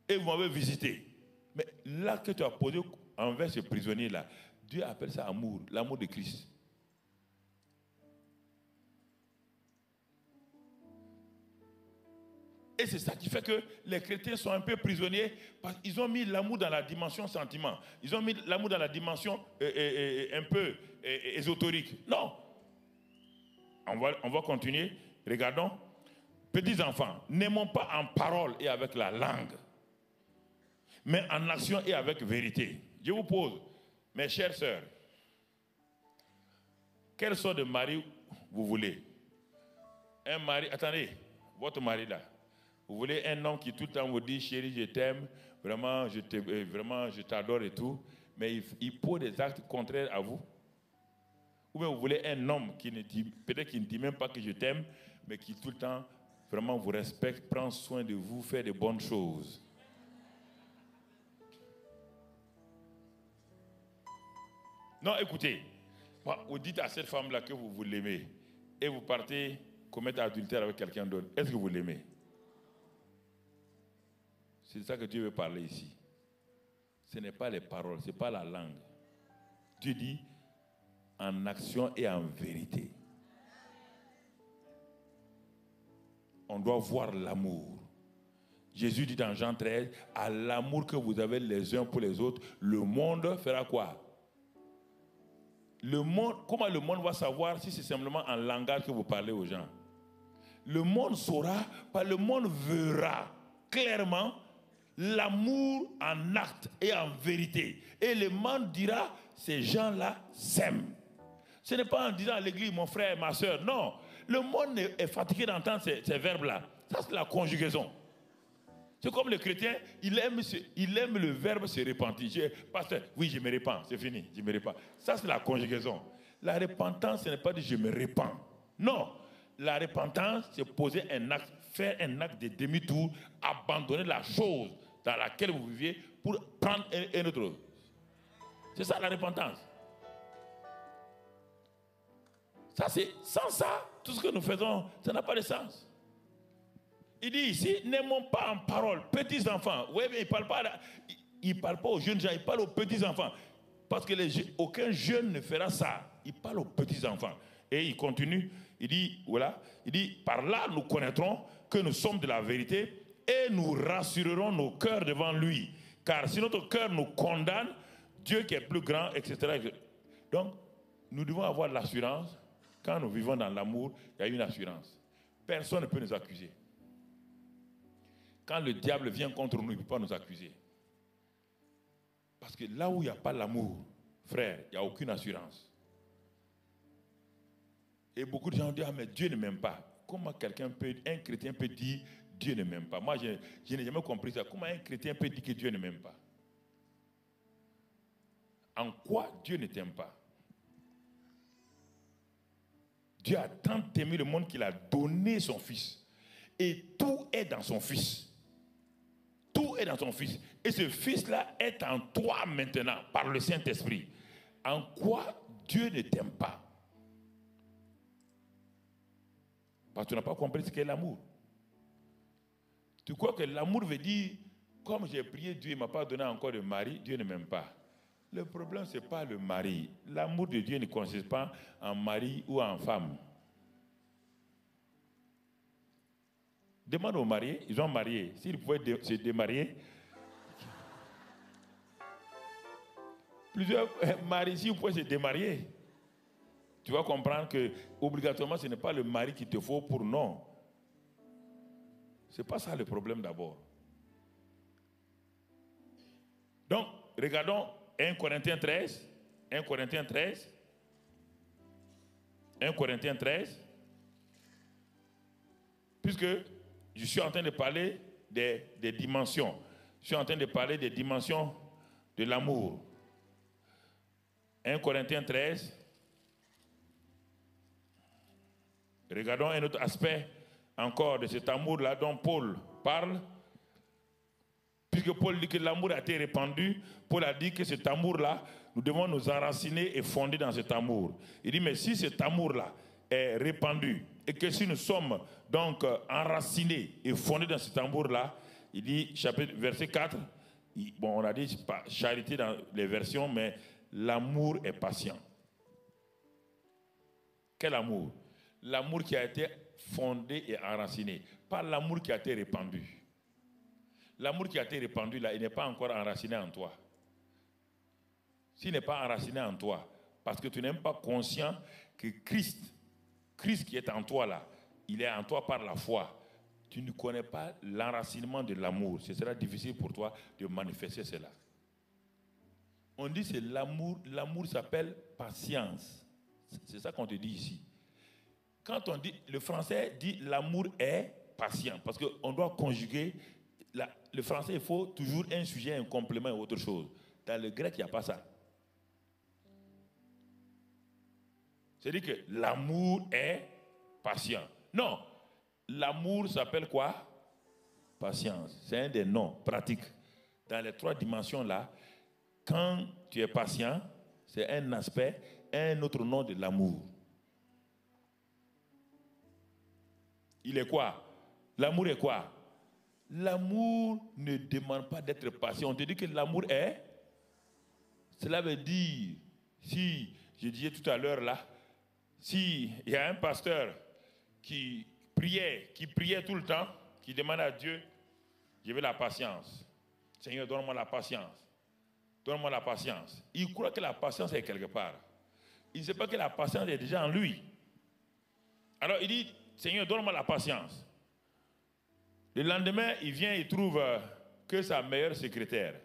Speaker 3: et vous m'avez visité. Mais l'acte que tu as posé envers ce prisonnier-là, Dieu appelle ça amour, l'amour de Christ. Et c'est ça qui fait que les chrétiens sont un peu prisonniers parce qu'ils ont mis l'amour dans la dimension sentiment. Ils ont mis l'amour dans la dimension un peu ésotérique. Non. On va continuer. Regardons. Petits enfants, n'aimons pas en parole et avec la langue, mais en action et avec vérité. Je vous pose, mes chères sœurs, quelle sorte de mari vous voulez? Un mari, attendez, votre mari là. Vous voulez un homme qui tout le temps vous dit, chérie, je t'aime, vraiment, je t'adore et tout, mais il pose des actes contraires à vous? Ou bien vous voulez un homme qui ne dit, peut-être qu'il ne dit même pas que je t'aime, mais qui tout le temps vraiment vous respecte, prend soin de vous, fait de bonnes choses? Non, écoutez, vous dites à cette femme-là que vous l'aimez, et vous partez commettre adultère avec quelqu'un d'autre. Est-ce que vous l'aimez? C'est de ça que Dieu veut parler ici. Ce n'est pas les paroles, ce n'est pas la langue. Dieu dit en action et en vérité. On doit voir l'amour. Jésus dit dans Jean 13, à l'amour que vous avez les uns pour les autres, le monde fera quoi? Le monde, comment le monde va savoir si c'est simplement en langage que vous parlez aux gens? Le monde saura, le monde verra clairement l'amour en acte et en vérité. Et le monde dira, ces gens-là s'aiment. Ce n'est pas en disant à l'église, mon frère, ma soeur. Non, le monde est fatigué d'entendre ces verbes-là. Ça, c'est la conjugaison. C'est comme le chrétien, il aime le verbe se repentir. Pasteur, oui, je me repens, c'est fini, je me repens. Ça, c'est la conjugaison. La repentance, ce n'est pas de je me repens. Non, la repentance, c'est poser un acte, faire un acte de demi-tour, abandonner la chose dans laquelle vous viviez pour prendre un autre. C'est ça la repentance. Ça, c'est sans ça, tout ce que nous faisons, ça n'a pas de sens. Il dit ici, n'aimons pas en parole, petits enfants. Oui, mais il ne parle pas aux jeunes gens, il parle aux petits enfants. Parce que aucun jeune ne fera ça. Il parle aux petits enfants. Et il continue, il dit, voilà, il dit, par là nous connaîtrons que nous sommes de la vérité et nous rassurerons nos cœurs devant lui. Car si notre cœur nous condamne, Dieu qui est plus grand, etc. Donc, nous devons avoir l'assurance. Quand nous vivons dans l'amour, il y a une assurance. Personne ne peut nous accuser. Quand le diable vient contre nous, il ne peut pas nous accuser. Parce que là où il n'y a pas l'amour, frère, il n'y a aucune assurance. Et beaucoup de gens disent, ah mais Dieu ne m'aime pas. Comment un chrétien peut dire Dieu ne m'aime pas? Moi, je n'ai jamais compris ça. Comment un chrétien peut dire que Dieu ne m'aime pas? En quoi Dieu ne t'aime pas? Dieu a tant aimé le monde qu'il a donné son Fils. Et tout est dans son Fils. Tout est dans son Fils. Et ce Fils-là est en toi maintenant, par le Saint-Esprit. En quoi Dieu ne t'aime pas? Parce que tu n'as pas compris ce qu'est l'amour. Tu crois que l'amour veut dire, comme j'ai prié, Dieu ne m'a pas donné encore de mari, Dieu ne m'aime pas. Le problème, ce n'est pas le mari. L'amour de Dieu ne consiste pas en mari ou en femme. Demande aux mariés, ils ont marié. S'ils pouvaient se démarier, plusieurs maris, si vous pouvez se démarier, tu vas comprendre que obligatoirement, ce n'est pas le mari qu'il te faut pour non. Ce n'est pas ça le problème d'abord. Donc, regardons 1 Corinthiens 13. 1 Corinthiens 13. 1 Corinthiens 13. Puisque je suis en train de parler des dimensions. Je suis en train de parler des dimensions de l'amour. 1 Corinthiens 13. Regardons un autre aspect encore de cet amour-là dont Paul parle. Puisque Paul dit que l'amour a été répandu, Paul a dit que cet amour-là, nous devons nous enraciner et fonder dans cet amour. Il dit, mais si cet amour-là est répandu, et que si nous sommes donc enracinés et fondés dans cet amour-là, il dit, verset 4, bon, on a dit charité dans les versions, mais l'amour est patient. Quel amour? L'amour qui a été fondé et enraciné, pas l'amour qui a été répandu. L'amour qui a été répandu là, il n'est pas encore enraciné en toi. S'il n'est pas enraciné en toi, parce que tu n'es même pas conscient que Christ qui est en toi là, il est en toi par la foi. Tu ne connais pas l'enracinement de l'amour. Ce sera difficile pour toi de manifester cela. On dit que c'est l'amour. L'amour s'appelle patience. C'est ça qu'on te dit ici. Quand on dit, le français dit l'amour est patient, parce qu'on doit conjuguer. Le français, il faut toujours un sujet, un complément et autre chose. Dans le grec, il n'y a pas ça. C'est-à-dire que l'amour est patient. Non, l'amour s'appelle quoi? Patience. C'est un des noms pratiques. Dans les 3 dimensions-là, quand tu es patient, c'est un aspect, un autre nom de l'amour. Il est quoi? L'amour est quoi? L'amour ne demande pas d'être patient. On te dit que l'amour est. Cela veut dire, si je disais tout à l'heure là, s'il y a un pasteur qui priait tout le temps, qui demande à Dieu, je veux la patience. Seigneur, donne-moi la patience. Donne-moi la patience. Il croit que la patience est quelque part. Il ne sait pas que la patience est déjà en lui. Alors il dit, Seigneur, donne-moi la patience. Le lendemain, il vient et trouve que sa meilleure secrétaire.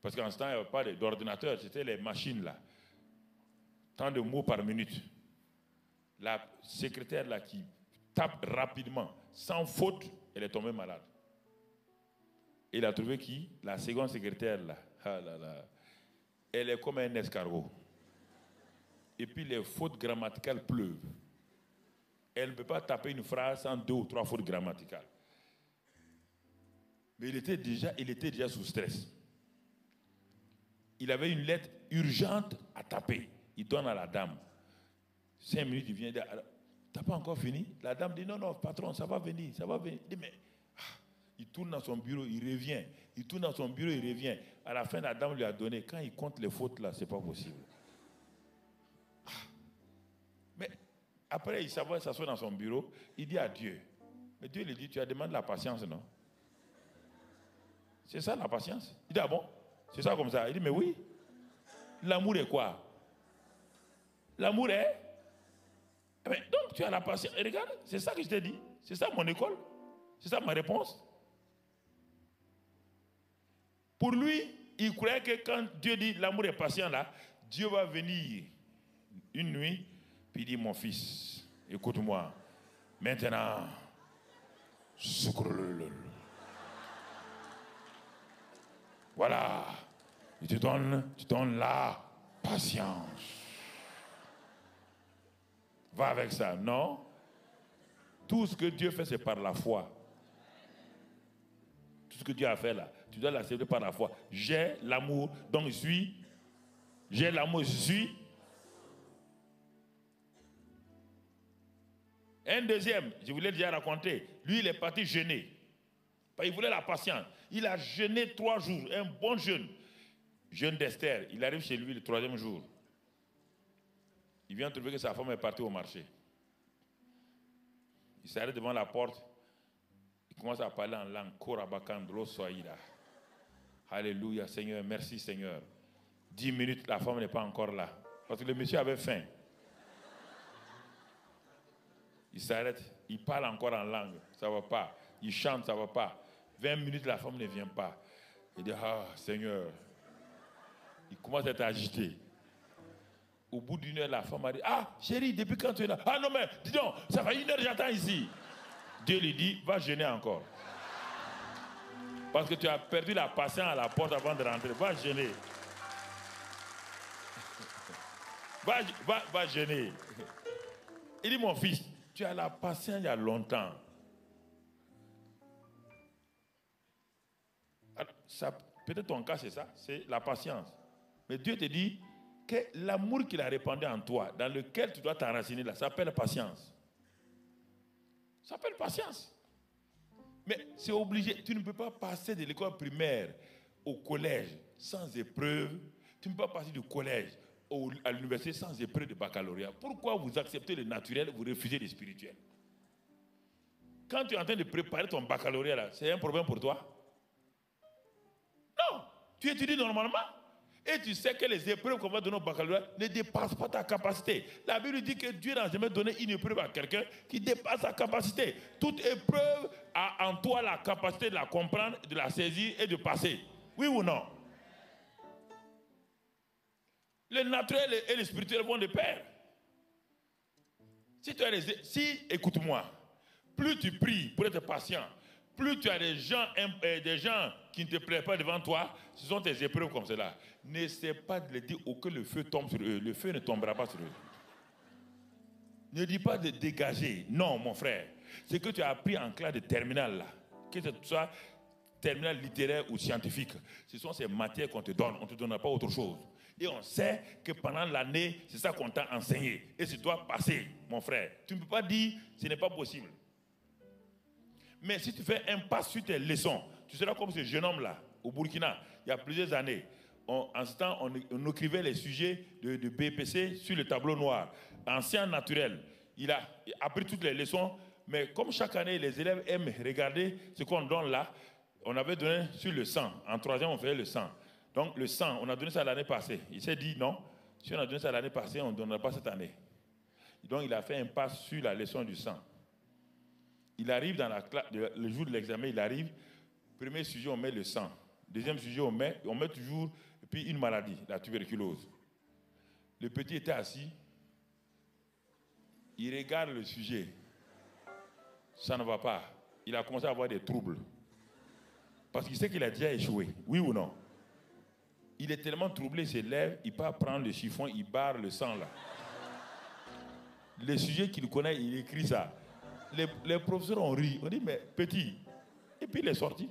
Speaker 3: Parce qu'en ce temps, il n'y avait pas d'ordinateur, c'était les machines là. Tant de mots par minute. La secrétaire là qui tape rapidement, sans faute, elle est tombée malade. Il a trouvé qui? La seconde secrétaire là. Ah là là. Elle est comme un escargot. Et puis les fautes grammaticales pleuvent. Elle ne peut pas taper une phrase sans 2 ou 3 fautes grammaticales. Mais il était déjà sous stress. Il avait une lettre urgente à taper. Il donne à la dame. 5 minutes, il vient dire, t'as pas encore fini? La dame dit, non, patron, ça va venir, ça va venir. Il dit, mais, il tourne dans son bureau, il revient. Il tourne dans son bureau, il revient. À la fin, la dame lui a donné. Quand il compte les fautes là, c'est pas possible. Mais Après, il s'assoit dans son bureau, il dit à Dieu. Mais Dieu lui dit, tu as demandé la patience, non? C'est ça la patience? Il dit, ah bon? C'est ça comme ça? Il dit, mais oui. L'amour est quoi? L'amour est... Mais donc tu as la patience. Et regarde, c'est ça que je t'ai dit. C'est ça mon école. C'est ça ma réponse. Pour lui, il croyait que quand Dieu dit l'amour est patient là, Dieu va venir une nuit, puis il dit, mon fils, écoute-moi, maintenant, secours-le. Voilà, tu donnes la patience. Va avec ça. Non. Tout ce que Dieu fait, c'est par la foi. Tout ce que Dieu a fait là, tu dois l'accepter par la foi. J'ai l'amour, donc je suis. J'ai l'amour, je suis. Un deuxième, je vous l'ai déjà raconté. Lui, il est parti jeûner. Il voulait la patience. Il a jeûné 3 jours, un bon jeûne. Jeûne d'Esther. Il arrive chez lui le 3e jour. Il vient trouver que sa femme est partie au marché. Il s'arrête devant la porte. Il commence à parler en langue. Korabakandro soaïda. Alléluia, Seigneur. Merci, Seigneur. 10 minutes, la femme n'est pas encore là. Parce que le monsieur avait faim. Il s'arrête. Il parle encore en langue. Ça ne va pas. Il chante, ça ne va pas. 20 minutes, la femme ne vient pas. Il dit, ah, Seigneur. Il commence à être agité. Au bout d'1 heure, la femme a dit, ah, chérie, depuis quand tu es là? Ah non, mais dis donc, ça fait 1 heure, j'attends ici. Dieu lui dit, va jeûner encore. Parce que tu as perdu la patience à la porte avant de rentrer. Va jeûner. Va jeûner. Il dit, mon fils, tu as la patience il y a longtemps. Peut-être ton cas, c'est ça, c'est la patience. Mais Dieu te dit que l'amour qu'il a répandu en toi, dans lequel tu dois t'enraciner là, ça s'appelle patience. Ça s'appelle patience. Mais c'est obligé. Tu ne peux pas passer de l'école primaire au collège sans épreuve. Tu ne peux pas passer du collège à l'université sans épreuve de baccalauréat. Pourquoi vous acceptez le naturel, vous refusez le spirituel? Quand tu es en train de préparer ton baccalauréat là, c'est un problème pour toi? Non. Tu étudies normalement. Et tu sais que les épreuves qu'on va donner au baccalauréat ne dépassent pas ta capacité. La Bible dit que Dieu n'a jamais donné une épreuve à quelqu'un qui dépasse sa capacité. Toute épreuve a en toi la capacité de la comprendre, de la saisir et de passer. Oui ou non? Le naturel et le spirituel vont de pair. Si, écoute-moi, plus tu pries pour être patient, plus tu as des gens qui ne te plaisent pas devant toi, ce sont tes épreuves comme cela. N'essaie pas de les dire que le feu tombe sur eux. Le feu ne tombera pas sur eux. Ne dis pas de dégager. Non, mon frère. Ce que tu as appris en classe de terminale, là, que ce soit terminale littéraire ou scientifique, ce sont ces matières qu'on te donne. On ne te donnera pas autre chose. Et on sait que pendant l'année, c'est ça qu'on t'a enseigné. Et tu dois passer, mon frère. Tu ne peux pas dire ce n'est pas possible. Mais si tu fais un pas sur tes leçons, tu seras comme ce jeune homme-là, au Burkina, il y a plusieurs années. En ce temps, on écrivait les sujets de BPC sur le tableau noir. En sciences naturelles, il a appris toutes les leçons, mais comme chaque année, les élèves aiment regarder ce qu'on donne là, on avait donné sur le sang. En 3e, on faisait le sang. Donc le sang, on a donné ça l'année passée. Il s'est dit non, si on a donné ça l'année passée, on ne donnera pas cette année. Donc il a fait un pas sur la leçon du sang. Il arrive dans la classe, le jour de l'examen, il arrive. Premier sujet, on met le sang. Deuxième sujet, on met toujours puis une maladie, la tuberculose. Le petit était assis. Il regarde le sujet. Ça ne va pas. Il a commencé à avoir des troubles. Parce qu'il sait qu'il a déjà échoué. Oui ou non? Il est tellement troublé, il se lève, il part prendre le chiffon, il barre le sang là. Le sujet qu'il connaît, il écrit ça. Les professeurs ont ri. On dit, mais petit. Et puis il est sorti.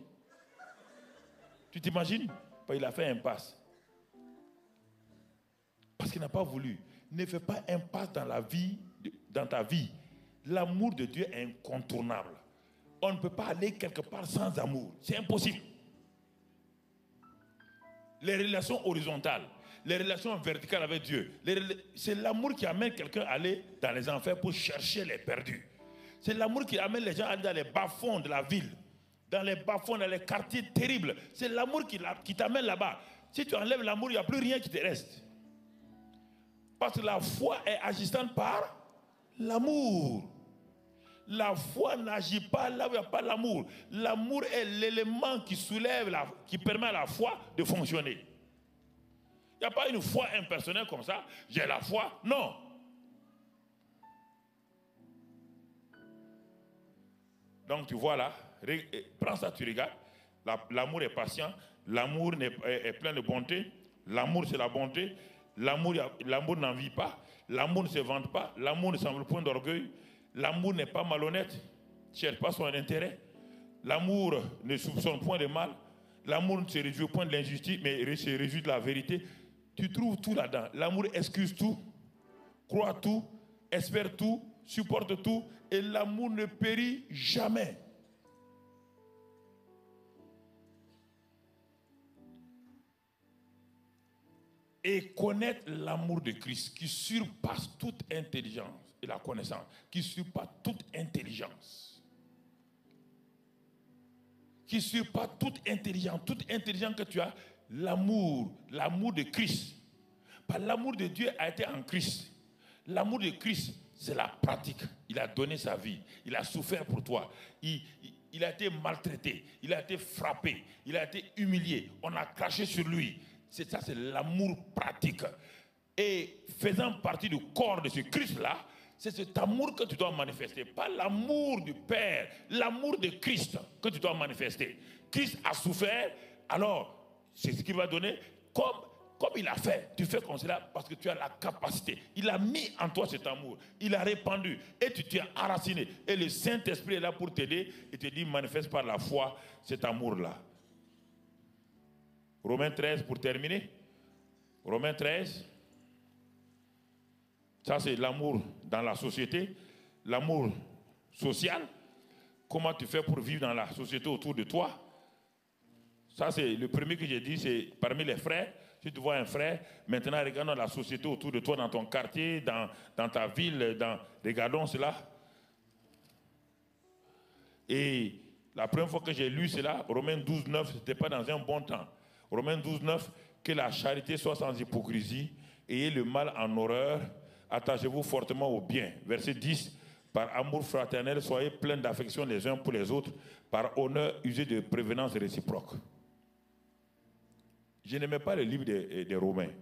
Speaker 3: Tu t'imagines? Il a fait un passe. Parce qu'il n'a pas voulu. Ne fais pas un passe dans la vie, dans ta vie. L'amour de Dieu est incontournable. On ne peut pas aller quelque part sans amour. C'est impossible. Les relations horizontales, les relations verticales avec Dieu. C'est l'amour qui amène quelqu'un à aller dans les enfers pour chercher les perdus. C'est l'amour qui amène les gens à aller dans les bas-fonds de la ville, dans les bas-fonds, dans les quartiers terribles. C'est l'amour qui t'amène là-bas. Si tu enlèves l'amour, il n'y a plus rien qui te reste. Parce que la foi est agissante par l'amour. La foi n'agit pas là où il n'y a pas l'amour. L'amour est l'élément qui soulève, qui permet à la foi de fonctionner. Il n'y a pas une foi impersonnelle comme ça. J'ai la foi. Non. Donc tu vois là, prends ça, tu regardes. L'amour est patient. L'amour est plein de bonté. L'amour, c'est la bonté. L'amour n'envie pas. L'amour ne se vante pas. L'amour ne semble point d'orgueil. L'amour n'est pas malhonnête. Ne cherche pas son intérêt. L'amour ne soupçonne point de mal. L'amour ne se réjouit point de l'injustice, mais se réjouit de la vérité. Tu trouves tout là-dedans. L'amour excuse tout, croit tout, espère tout, supporte tout. Et l'amour ne périt jamais. Et connaître l'amour de Christ qui surpasse toute intelligence et la connaissance, qui surpasse toute intelligence. Qui surpasse toute intelligence que tu as, l'amour de Christ. Par l'amour de Dieu a été en Christ. L'amour de Christ, c'est la pratique. Il a donné sa vie. Il a souffert pour toi. Il a été maltraité. Il a été frappé. Il a été humilié. On a craché sur lui. C'est ça, c'est l'amour pratique. Et faisant partie du corps de ce Christ-là, c'est cet amour que tu dois manifester. Pas l'amour du Père, l'amour de Christ que tu dois manifester. Christ a souffert, alors c'est ce qu'il va donner. Comme il a fait, tu fais comme cela parce que tu as la capacité. Il a mis en toi cet amour. Il a répandu et tu t'es enraciné. Et le Saint-Esprit est là pour t'aider et te dit manifeste par la foi cet amour-là. Romains 13 pour terminer. Romains 13. Ça c'est l'amour dans la société. L'amour social. Comment tu fais pour vivre dans la société autour de toi. Ça c'est le premier que j'ai dit, c'est parmi les frères. Si tu vois un frère, maintenant regardons la société autour de toi, dans ton quartier, dans ta ville, regardons cela. Et la première fois que j'ai lu cela, Romains 12, 9, ce n'était pas dans un bon temps. Romains 12, 9, que la charité soit sans hypocrisie, ayez le mal en horreur, attachez-vous fortement au bien. Verset 10, par amour fraternel, soyez pleins d'affection les uns pour les autres, par honneur, usez de prévenance réciproque. Je n'aimais pas le livre des Romains.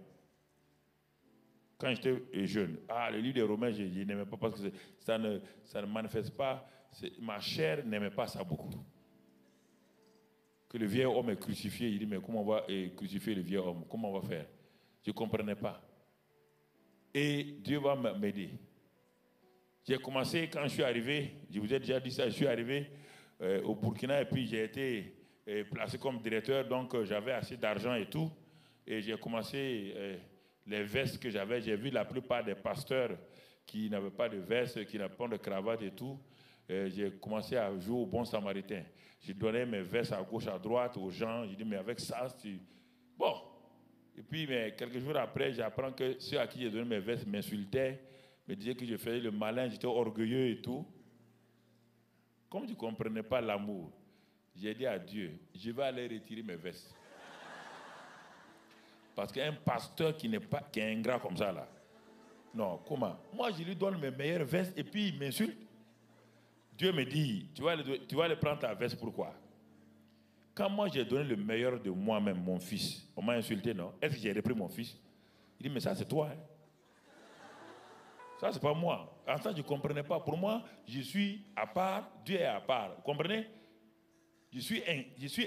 Speaker 3: Quand j'étais jeune, le livre des Romains, je n'aimais pas parce que ça ne manifeste pas, ma chair n'aimait pas ça beaucoup. Que le vieil homme est crucifié, il dit, mais comment on va crucifier le vieil homme? Comment on va faire? Je ne comprenais pas. Et Dieu va m'aider. J'ai commencé, quand je suis arrivé, je vous ai déjà dit ça, je suis arrivé au Burkina et puis j'ai été placé comme directeur, donc j'avais assez d'argent et tout. Et j'ai commencé les vestes que j'avais. J'ai vu la plupart des pasteurs qui n'avaient pas de vestes, qui n'avaient pas de cravate et tout. J'ai commencé à jouer au bon samaritain. J'ai donné mes vestes à gauche, à droite aux gens. J'ai dit, mais avec ça, bon. Et puis, mais quelques jours après, j'apprends que ceux à qui j'ai donné mes vestes m'insultaient, me disaient que je faisais le malin, j'étais orgueilleux et tout. Comme je ne comprenais pas l'amour, j'ai dit à Dieu, je vais aller retirer mes vestes. Parce qu'un pasteur qui est ingrat comme ça, là, non, comment? Moi, je lui donne mes meilleures vestes et puis il m'insulte. Dieu me dit, tu vas aller prendre ta veste, pourquoi? Quand moi j'ai donné le meilleur de moi-même, mon fils, on m'a insulté, non? Est-ce que j'ai repris mon fils? Il dit, mais ça c'est toi. Hein? Ça c'est pas moi. En ça je ne comprenais pas. Pour moi, je suis à part, Dieu est à part. Vous comprenez? Je suis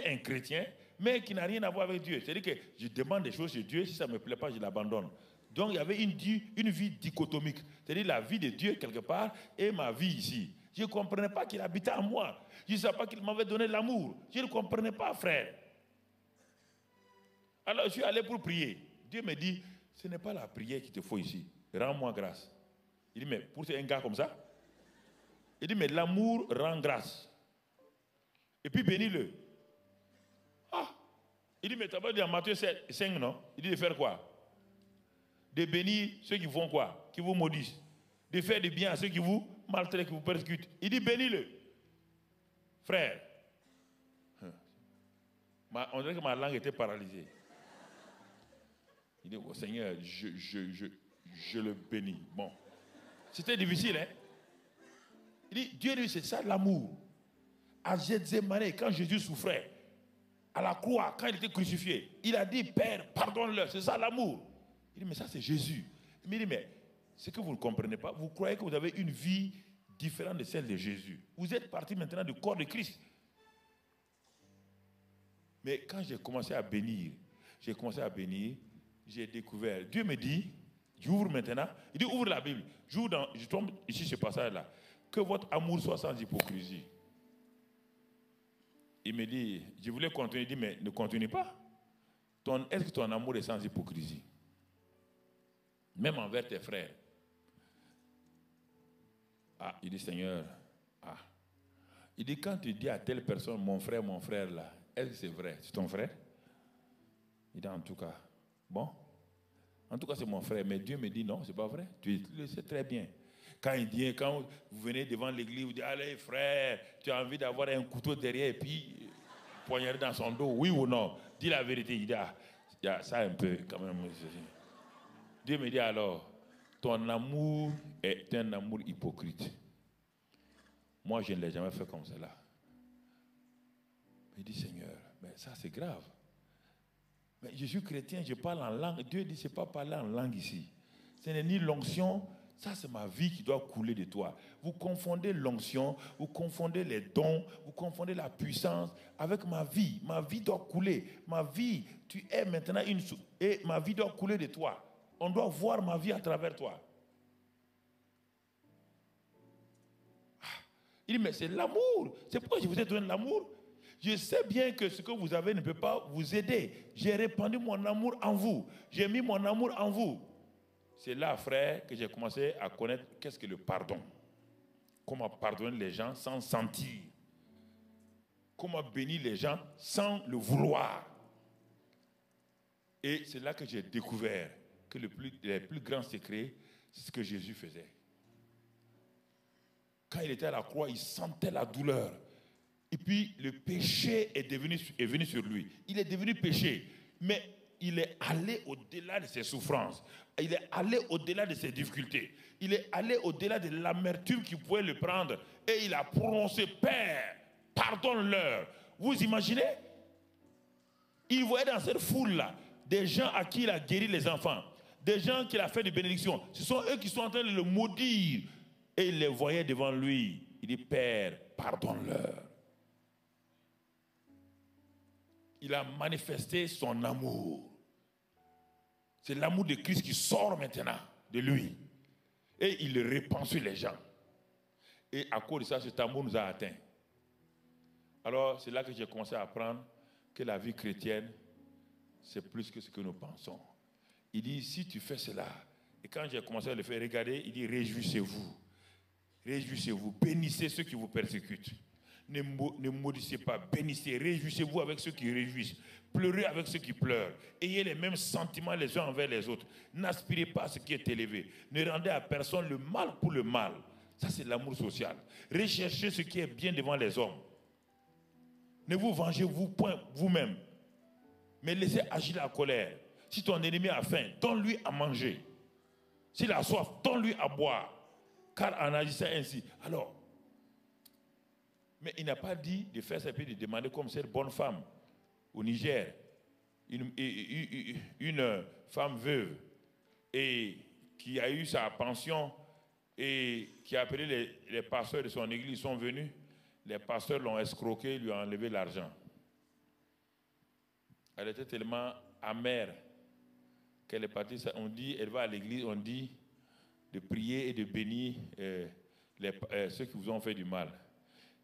Speaker 3: un chrétien, mais qui n'a rien à voir avec Dieu. C'est-à-dire que je demande des choses chez Dieu, si ça ne me plaît pas, je l'abandonne. Donc il y avait une vie dichotomique. C'est-à-dire la vie de Dieu quelque part et ma vie ici. Je ne comprenais pas qu'il habitait en moi. Je ne savais pas qu'il m'avait donné l'amour. Je ne comprenais pas, frère. Alors je suis allé pour prier. Dieu me dit, ce n'est pas la prière qu'il te faut ici. Rends-moi grâce. Il dit, mais pour un gars comme ça? Il dit, mais l'amour rend grâce. Et puis bénis-le. Il dit, mais tu n'as pas dit en Matthieu 5, non? Il dit de faire quoi? de bénir ceux qui font quoi? Qui vous maudissent. De faire du bien à ceux qui vous maltraitent, qui vous persécutent. Il dit bénis-le. Frère, on dirait que ma langue était paralysée. Il dit, oh Seigneur, je le bénis. Bon, c'était difficile, hein? Il dit, Dieu dit, c'est ça l'amour. À Gethsémane, quand Jésus souffrait, à la croix, quand il était crucifié, il a dit, Père, pardonne-leur, c'est ça l'amour. Il dit, mais ça c'est Jésus. Il me dit, mais ce que vous ne comprenez pas, vous croyez que vous avez une vie différente de celle de Jésus. Vous êtes parti maintenant du corps de Christ. Mais quand j'ai commencé à bénir, j'ai découvert. Dieu me dit, j'ouvre maintenant, il dit ouvre la Bible. Je tombe ici ce passage-là. Que votre amour soit sans hypocrisie. Il me dit, je voulais continuer, il dit, mais ne continue pas. Est-ce que ton amour est sans hypocrisie? Même envers tes frères. Ah, il dit, Seigneur, ah. Il dit, quand tu dis à telle personne, mon frère là, est-ce que c'est vrai? C'est ton frère? Il dit, en tout cas, bon. En tout cas, c'est mon frère. Mais Dieu me dit, non, c'est pas vrai. Tu le sais très bien. Quand vous venez devant l'église, vous dites, allez frère, tu as envie d'avoir un couteau derrière et puis poignarder dans son dos, oui ou non? Dis la vérité. Il dit, ah, il y a ça un peu quand même. Dieu me dit alors, ton amour est un amour hypocrite. Moi, je ne l'ai jamais fait comme cela. Il dit, Seigneur, mais ça c'est grave. Mais je suis chrétien, je parle en langue. Dieu dit, c'est pas parler en langue ici. Ce n'est ni l'onction, ça c'est ma vie qui doit couler de toi. Vous confondez l'onction, vous confondez les dons, vous confondez la puissance avec ma vie. Ma vie doit couler. Ma vie, tu es maintenant et ma vie doit couler de toi. On doit voir ma vie à travers toi. Il dit, mais c'est l'amour. C'est pourquoi je vous ai donné l'amour. Je sais bien que ce que vous avez ne peut pas vous aider. J'ai répandu mon amour en vous. J'ai mis mon amour en vous. C'est là, frère, que j'ai commencé à connaître qu'est-ce que le pardon. Comment pardonner les gens sans sentir. Comment bénir les gens sans le vouloir. Et c'est là que j'ai découvert que les plus grands secrets, c'est ce que Jésus faisait. Quand il était à la croix, il sentait la douleur. Et puis, le péché est venu sur lui. Il est devenu péché. Mais il est allé au-delà de ses souffrances. Il est allé au-delà de ses difficultés. Il est allé au-delà de l'amertume qui pouvait le prendre. Et il a prononcé, Père, pardonne-leur. Vous imaginez? Il voyait dans cette foule-là des gens à qui il a guéri les enfants. Des gens qu'il a fait des bénédictions. Ce sont eux qui sont en train de le maudire. Et il les voyait devant lui. Il dit, Père, pardonne-leur. Il a manifesté son amour. C'est l'amour de Christ qui sort maintenant de lui. Et il le répand sur les gens. Et à cause de ça, cet amour nous a atteints. Alors, c'est là que j'ai commencé à apprendre que la vie chrétienne, c'est plus que ce que nous pensons. Il dit, si tu fais cela, et quand j'ai commencé à le faire, regardez, il dit, réjouissez-vous. Réjouissez-vous, bénissez ceux qui vous persécutent. Ne maudissez pas, bénissez, réjouissez-vous avec ceux qui réjouissent. Pleurez avec ceux qui pleurent. Ayez les mêmes sentiments les uns envers les autres. N'aspirez pas à ce qui est élevé. Ne rendez à personne le mal pour le mal. Ça, c'est l'amour social. Recherchez ce qui est bien devant les hommes. Ne vous vengez point vous-même. Mais laissez agir la colère. Si ton ennemi a faim, donne-lui à manger. S'il a soif, donne-lui à boire. Car en agissant ainsi, alors, mais il n'a pas dit de faire ça et de demander comme cette bonne femme au Niger, une femme veuve, et qui a eu sa pension et qui a appelé les pasteurs de son église, ils sont venus, les pasteurs l'ont escroqué, lui ont enlevé l'argent. Elle était tellement amère qu'elle est partie, on dit, elle va à l'église, on dit de prier et de bénir ceux qui vous ont fait du mal.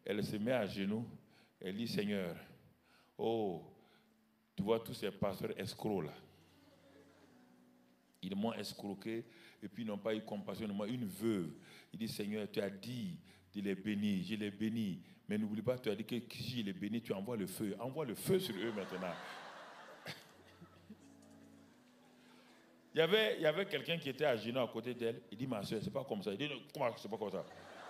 Speaker 3: Elle se met à genoux, elle dit, Seigneur, oh, tu vois tous ces pasteurs escrocs là. Ils m'ont escroqué et puis ils n'ont pas eu compassion de moi. Une veuve, il dit, Seigneur, tu as dit de les bénir, je les bénis. Mais n'oublie pas, tu as dit que si je les bénis, tu envoies le feu. Envoie le feu sur eux maintenant. Il y avait quelqu'un qui était à genoux à côté d'elle. Il dit, ma soeur, c'est pas comme ça. Il dit, non, comment c'est pas comme ça?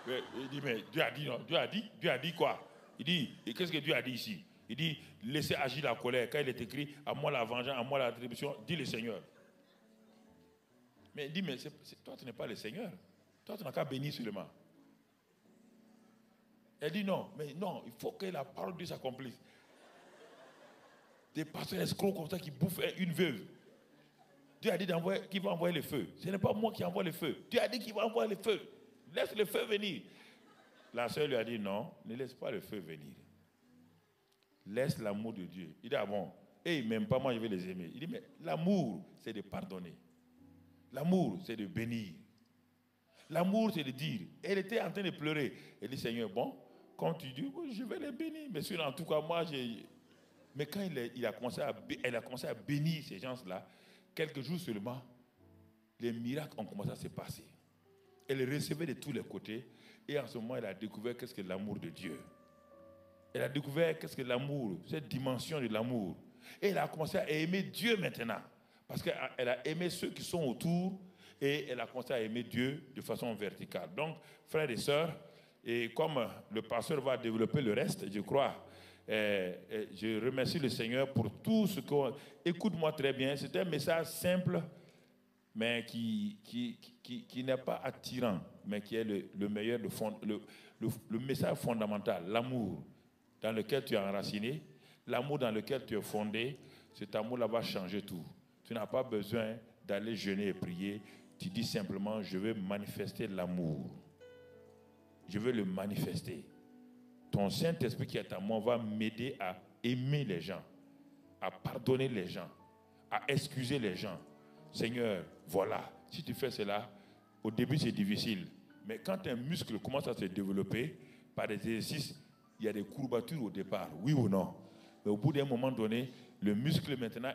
Speaker 3: Il dit, mais Dieu a dit non. Dieu a dit quoi? Il dit, et qu'est-ce que Dieu a dit ici? Il dit, laissez agir la colère. Quand il est écrit, à moi la vengeance, à moi la rétribution, dit le Seigneur. Mais il dit, mais toi, tu n'es pas le Seigneur. Toi, tu n'as qu'à bénir seulement. Elle dit, non, mais non, il faut que la parole de Dieu s'accomplisse. Des pasteurs escrocs comme ça qui bouffent une veuve. Dieu a dit qu'il va envoyer le feu. Ce n'est pas moi qui envoie le feu. Dieu a dit qu'il va envoyer le feu. Laisse le feu venir. La sœur lui a dit non, ne laisse pas le feu venir. Laisse l'amour de Dieu. Il dit ah bon, et ils m'aiment pas, moi je vais les aimer. Il dit mais l'amour, c'est de pardonner. L'amour, c'est de bénir. L'amour, c'est de dire. Elle était en train de pleurer. Elle dit Seigneur, bon, quand tu dis, je vais les bénir. Mais sinon, en tout cas, moi, Mais quand elle a commencé à bénir ces gens-là, quelques jours seulement, les miracles ont commencé à se passer. Elle recevait de tous les côtés. Et en ce moment, elle a découvert qu'est-ce que l'amour de Dieu. Elle a découvert qu'est-ce que l'amour, cette dimension de l'amour. Et elle a commencé à aimer Dieu maintenant. Parce qu'elle a aimé ceux qui sont autour. Et elle a commencé à aimer Dieu de façon verticale. Donc, frères et sœurs, et comme le pasteur va développer le reste, je crois, je remercie le Seigneur pour tout ce qu'on... Écoute-moi très bien, c'est un message simple, mais qui n'est pas attirant, mais qui est le meilleur, le message fondamental, l'amour dans lequel tu es enraciné, l'amour dans lequel tu es fondé. Cet amour-là va changer tout. Tu n'as pas besoin d'aller jeûner et prier. Tu dis simplement, je veux manifester l'amour. Je veux le manifester. Ton Saint-Esprit qui est en moi va m'aider à aimer les gens, à pardonner les gens, à excuser les gens. Seigneur, voilà, si tu fais cela, au début c'est difficile. Mais quand un muscle commence à se développer, par des exercices, il y a des courbatures au départ, oui ou non? Mais au bout d'un moment donné, le muscle maintenant,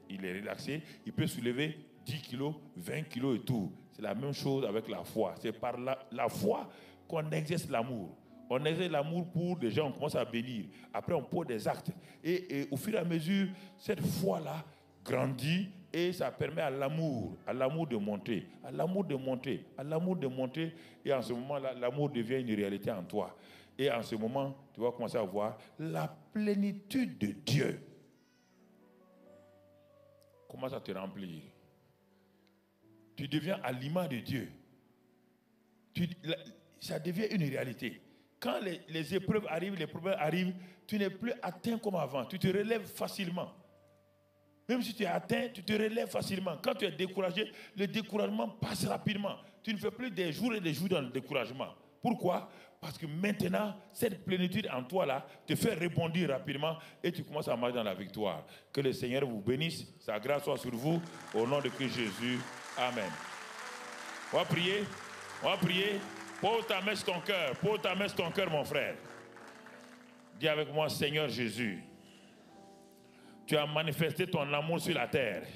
Speaker 3: il est relaxé, il peut soulever 10 kilos, 20 kilos et tout. C'est la même chose avec la foi. C'est par la foi qu'on exerce l'amour. On exerce l'amour pour des gens, on commence à bénir. Après, on pose des actes. Et au fur et à mesure, cette foi-là grandit et ça permet à l'amour de monter, à l'amour de monter, à l'amour de monter. Et en ce moment-là, l'amour devient une réalité en toi. Et en ce moment, tu vas commencer à voir la plénitude de Dieu. Commence à te remplir. Tu deviens à l'image de Dieu. Ça devient une réalité. Quand les épreuves arrivent, les problèmes arrivent, tu n'es plus atteint comme avant. Tu te relèves facilement. Même si tu es atteint, tu te relèves facilement. Quand tu es découragé, le découragement passe rapidement. Tu ne fais plus des jours et des jours dans le découragement. Pourquoi? Parce que maintenant, cette plénitude en toi là te fait rebondir rapidement et tu commences à marcher dans la victoire. Que le Seigneur vous bénisse, sa grâce soit sur vous, au nom de Christ Jésus. Amen. On va prier. On va prier. Pose ta main sur ton cœur. Pose ta main sur ton cœur, mon frère. Dis avec moi, Seigneur Jésus, tu as manifesté ton amour sur la terre.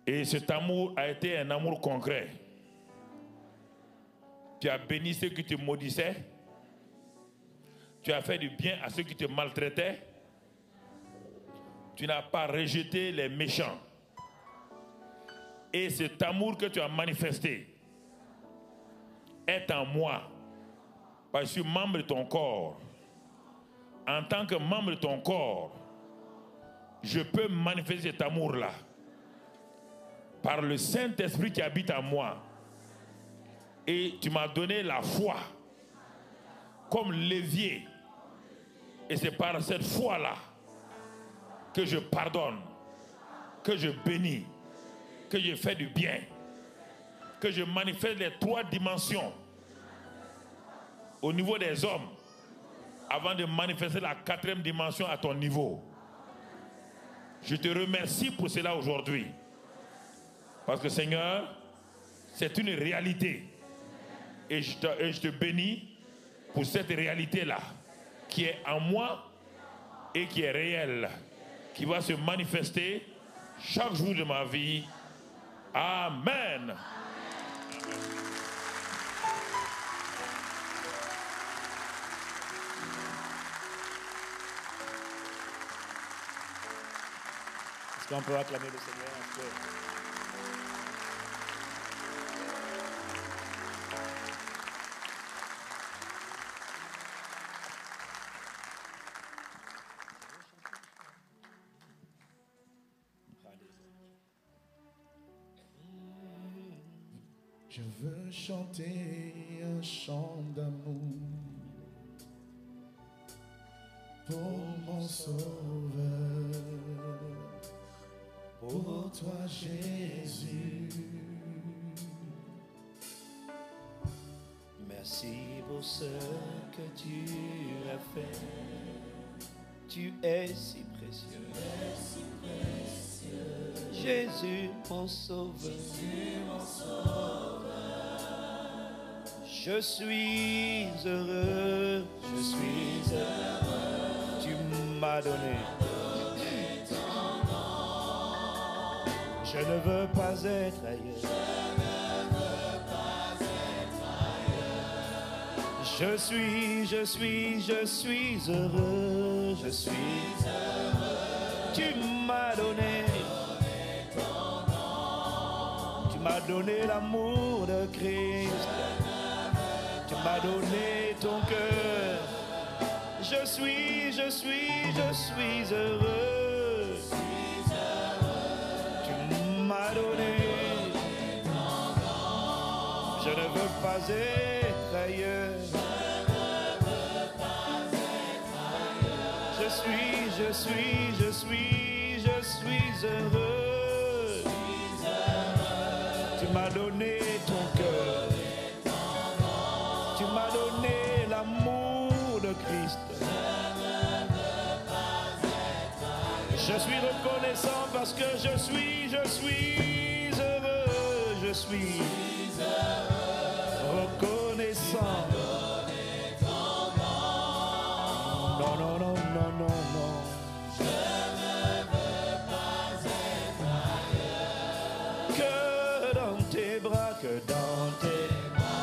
Speaker 3: Et cet amour a été un amour concret. Tu as béni ceux qui te maudissaient. Tu as fait du bien à ceux qui te maltraitaient. Tu n'as pas rejeté les méchants. Et cet amour que tu as manifesté est en moi. Parce que je suis membre de ton corps. En tant que membre de ton corps, je peux manifester cet amour-là. Par le Saint-Esprit qui habite en moi. Et tu m'as donné la foi comme levier. Et c'est par cette foi-là que je pardonne, que je bénis, que je fais du bien, que je manifeste les 3 dimensions au niveau des hommes avant de manifester la 4e dimension à ton niveau. Je te remercie pour cela aujourd'hui. Parce que Seigneur, c'est une réalité. Et je te bénis pour cette réalité-là qui est en moi et qui est réelle, qui va se manifester chaque jour de ma vie. Amen.
Speaker 2: Est-ce qu'on peut acclamer le Seigneur? Est-ce que...
Speaker 1: Je veux chanter un chant d'amour pour mon Sauveur, pour toi Jésus.
Speaker 2: Merci pour ce que tu as fait. Tu es si précieux. Jésus, mon Sauveur. Je suis heureux. Je suis heureux. Tu m'as donné. Je ne veux pas être ailleurs. Je suis heureux, je suis heureux. Tu m'as donné, tu m'as donné l'amour de Christ. Tu m'as donné ton cœur. Je suis heureux. Tu m'as donné. Je ne veux pas être ailleurs. Je suis heureux. Tu m'as donné ton cœur. Tu m'as donné l'amour de Christ. Je suis reconnaissant parce que je suis heureux. Je suis reconnaissant. Non, non, non, non, non, non. Je ne veux pas être ailleurs. Que dans tes bras, que dans tes bras.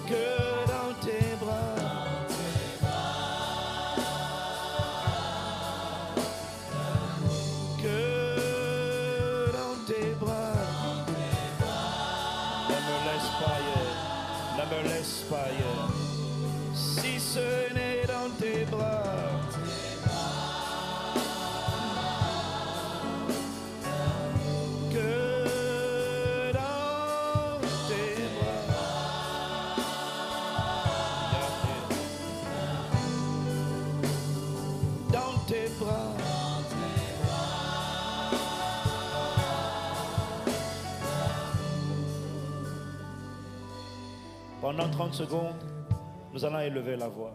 Speaker 2: Que dans tes bras. Que dans tes bras. Ne me laisse pas ailleurs. Ne me laisse pas ailleurs. Si ce n'est dans tes bras. Que dans tes bras. Dans tes bras. Pendant 30 secondes, nous allons élever la voix.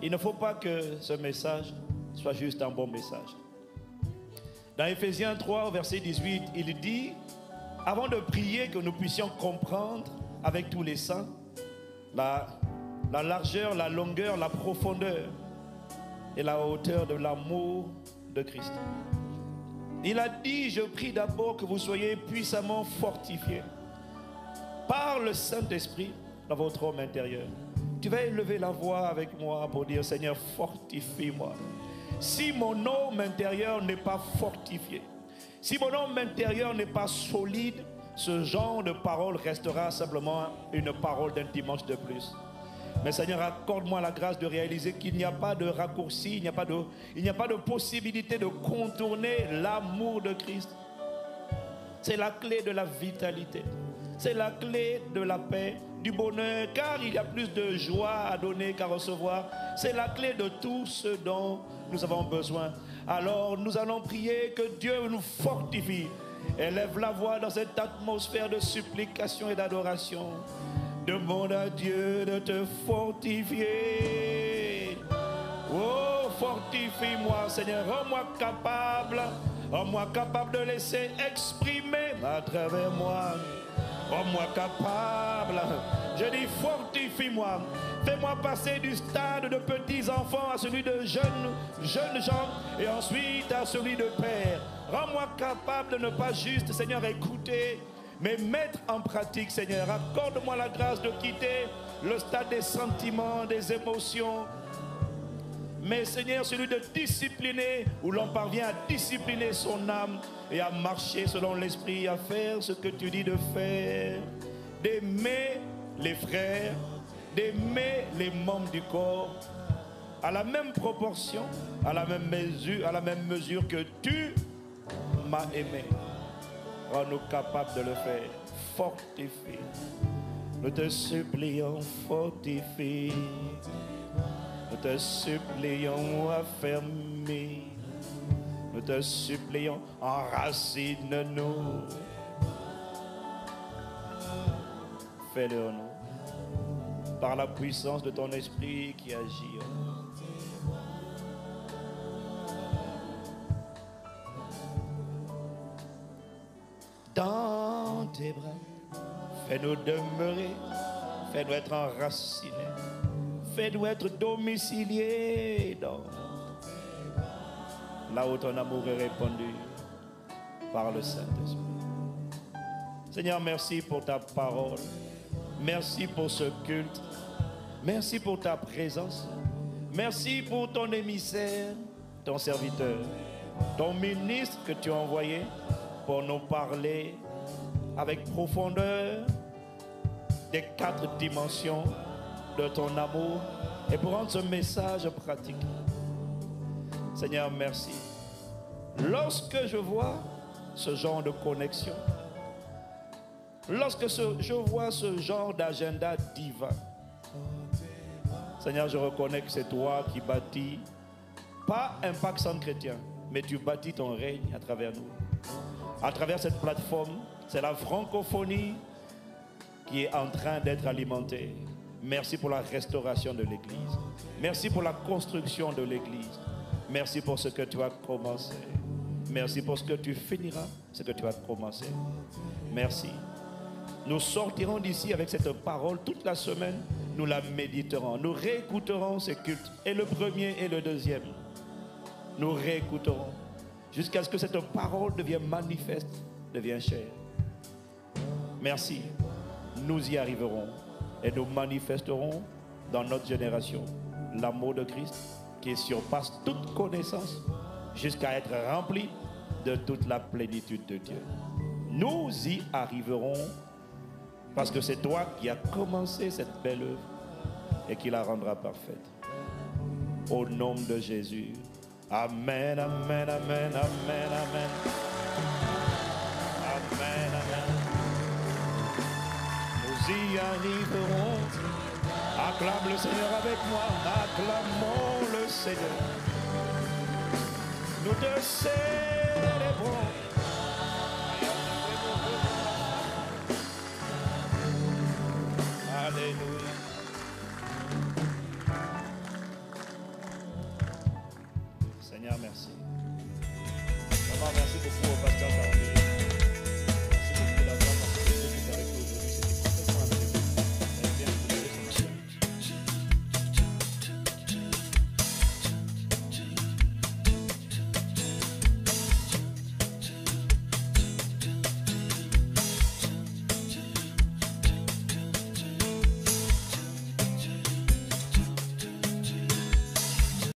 Speaker 2: Il ne faut pas que ce message soit juste un bon message. Dans Éphésiens 3, verset 18, il dit, avant de prier, que nous puissions comprendre avec tous les saints la largeur, la longueur, la profondeur et la hauteur de l'amour de Christ. Il a dit, je prie d'abord que vous soyez puissamment fortifiés par le Saint-Esprit dans votre homme intérieur. Tu vas élever la voix avec moi pour dire, Seigneur, fortifie-moi. Si mon homme intérieur n'est pas fortifié, si mon homme intérieur n'est pas solide, ce genre de parole restera simplement une parole d'un dimanche de plus. Mais Seigneur, accorde-moi la grâce de réaliser qu'il n'y a pas de raccourci, il n'y a pas de possibilité de contourner l'amour de Christ. C'est la clé de la vitalité. C'est la clé de la paix, du bonheur, car il y a plus de joie à donner qu'à recevoir. C'est la clé de tout ce dont nous avons besoin. Alors nous allons prier que Dieu nous fortifie. Élève la voix dans cette atmosphère de supplication et d'adoration. Demande à Dieu de te fortifier. Oh, fortifie-moi, Seigneur. Rends-moi capable de laisser exprimer à travers moi. Rends-moi capable. Je dis fortifie-moi. Fais-moi passer du stade de petits enfants à celui de jeunes gens et ensuite à celui de père. Rends-moi capable de ne pas juste, Seigneur, écouter, mais mettre en pratique, Seigneur. Accorde-moi la grâce de quitter le stade des sentiments, des émotions, mais Seigneur, celui de discipliner, où l'on parvient à discipliner son âme et à marcher selon l'esprit, à faire ce que tu dis de faire, d'aimer les frères, d'aimer les membres du corps, à la même proportion, à la même mesure que tu m'as aimé. Rends-nous capables de le faire. Fortifie. Nous te supplions, fortifie. Nous te supplions, affermis. Nous te supplions, enracine-nous. Fais-le en nous. Par la puissance de ton esprit qui agit en nous. Dans tes bras, fais-nous demeurer, fais-nous être enracinés, fais-nous être domiciliés dans là où ton amour est répandu par le Saint-Esprit. Seigneur, merci pour ta parole, merci pour ce culte, merci pour ta présence, merci pour ton émissaire, ton serviteur, ton ministre que tu as envoyé pour nous parler avec profondeur des 4 dimensions de ton amour et pour rendre ce message pratique. Seigneur, merci. Lorsque je vois ce genre de connexion, lorsque je vois ce genre d'agenda divin, Seigneur, je reconnais que c'est toi qui bâtis, pas Impact Centre Chrétien, mais tu bâtis ton règne à travers nous. À travers cette plateforme, c'est la francophonie qui est en train d'être alimentée. Merci pour la restauration de l'Église. Merci pour la construction de l'Église. Merci pour ce que tu as commencé. Merci pour ce que tu finiras, ce que tu as commencé. Merci. Nous sortirons d'ici avec cette parole toute la semaine. Nous la méditerons. Nous réécouterons ces cultes. Et le premier et le deuxième. Nous réécouterons. Jusqu'à ce que cette parole devienne manifeste, devienne chère. Merci. Nous y arriverons. Et nous manifesterons dans notre génération l'amour de Christ qui surpasse toute connaissance jusqu'à être rempli de toute la plénitude de Dieu. Nous y arriverons parce que c'est toi qui as commencé cette belle œuvre et qui la rendra parfaite. Au nom de Jésus. Amen, amen, amen, amen, amen. Amen, amen. Nous y arriverons. Acclame le Seigneur avec moi. Acclamons le Seigneur. Nous te célébrons.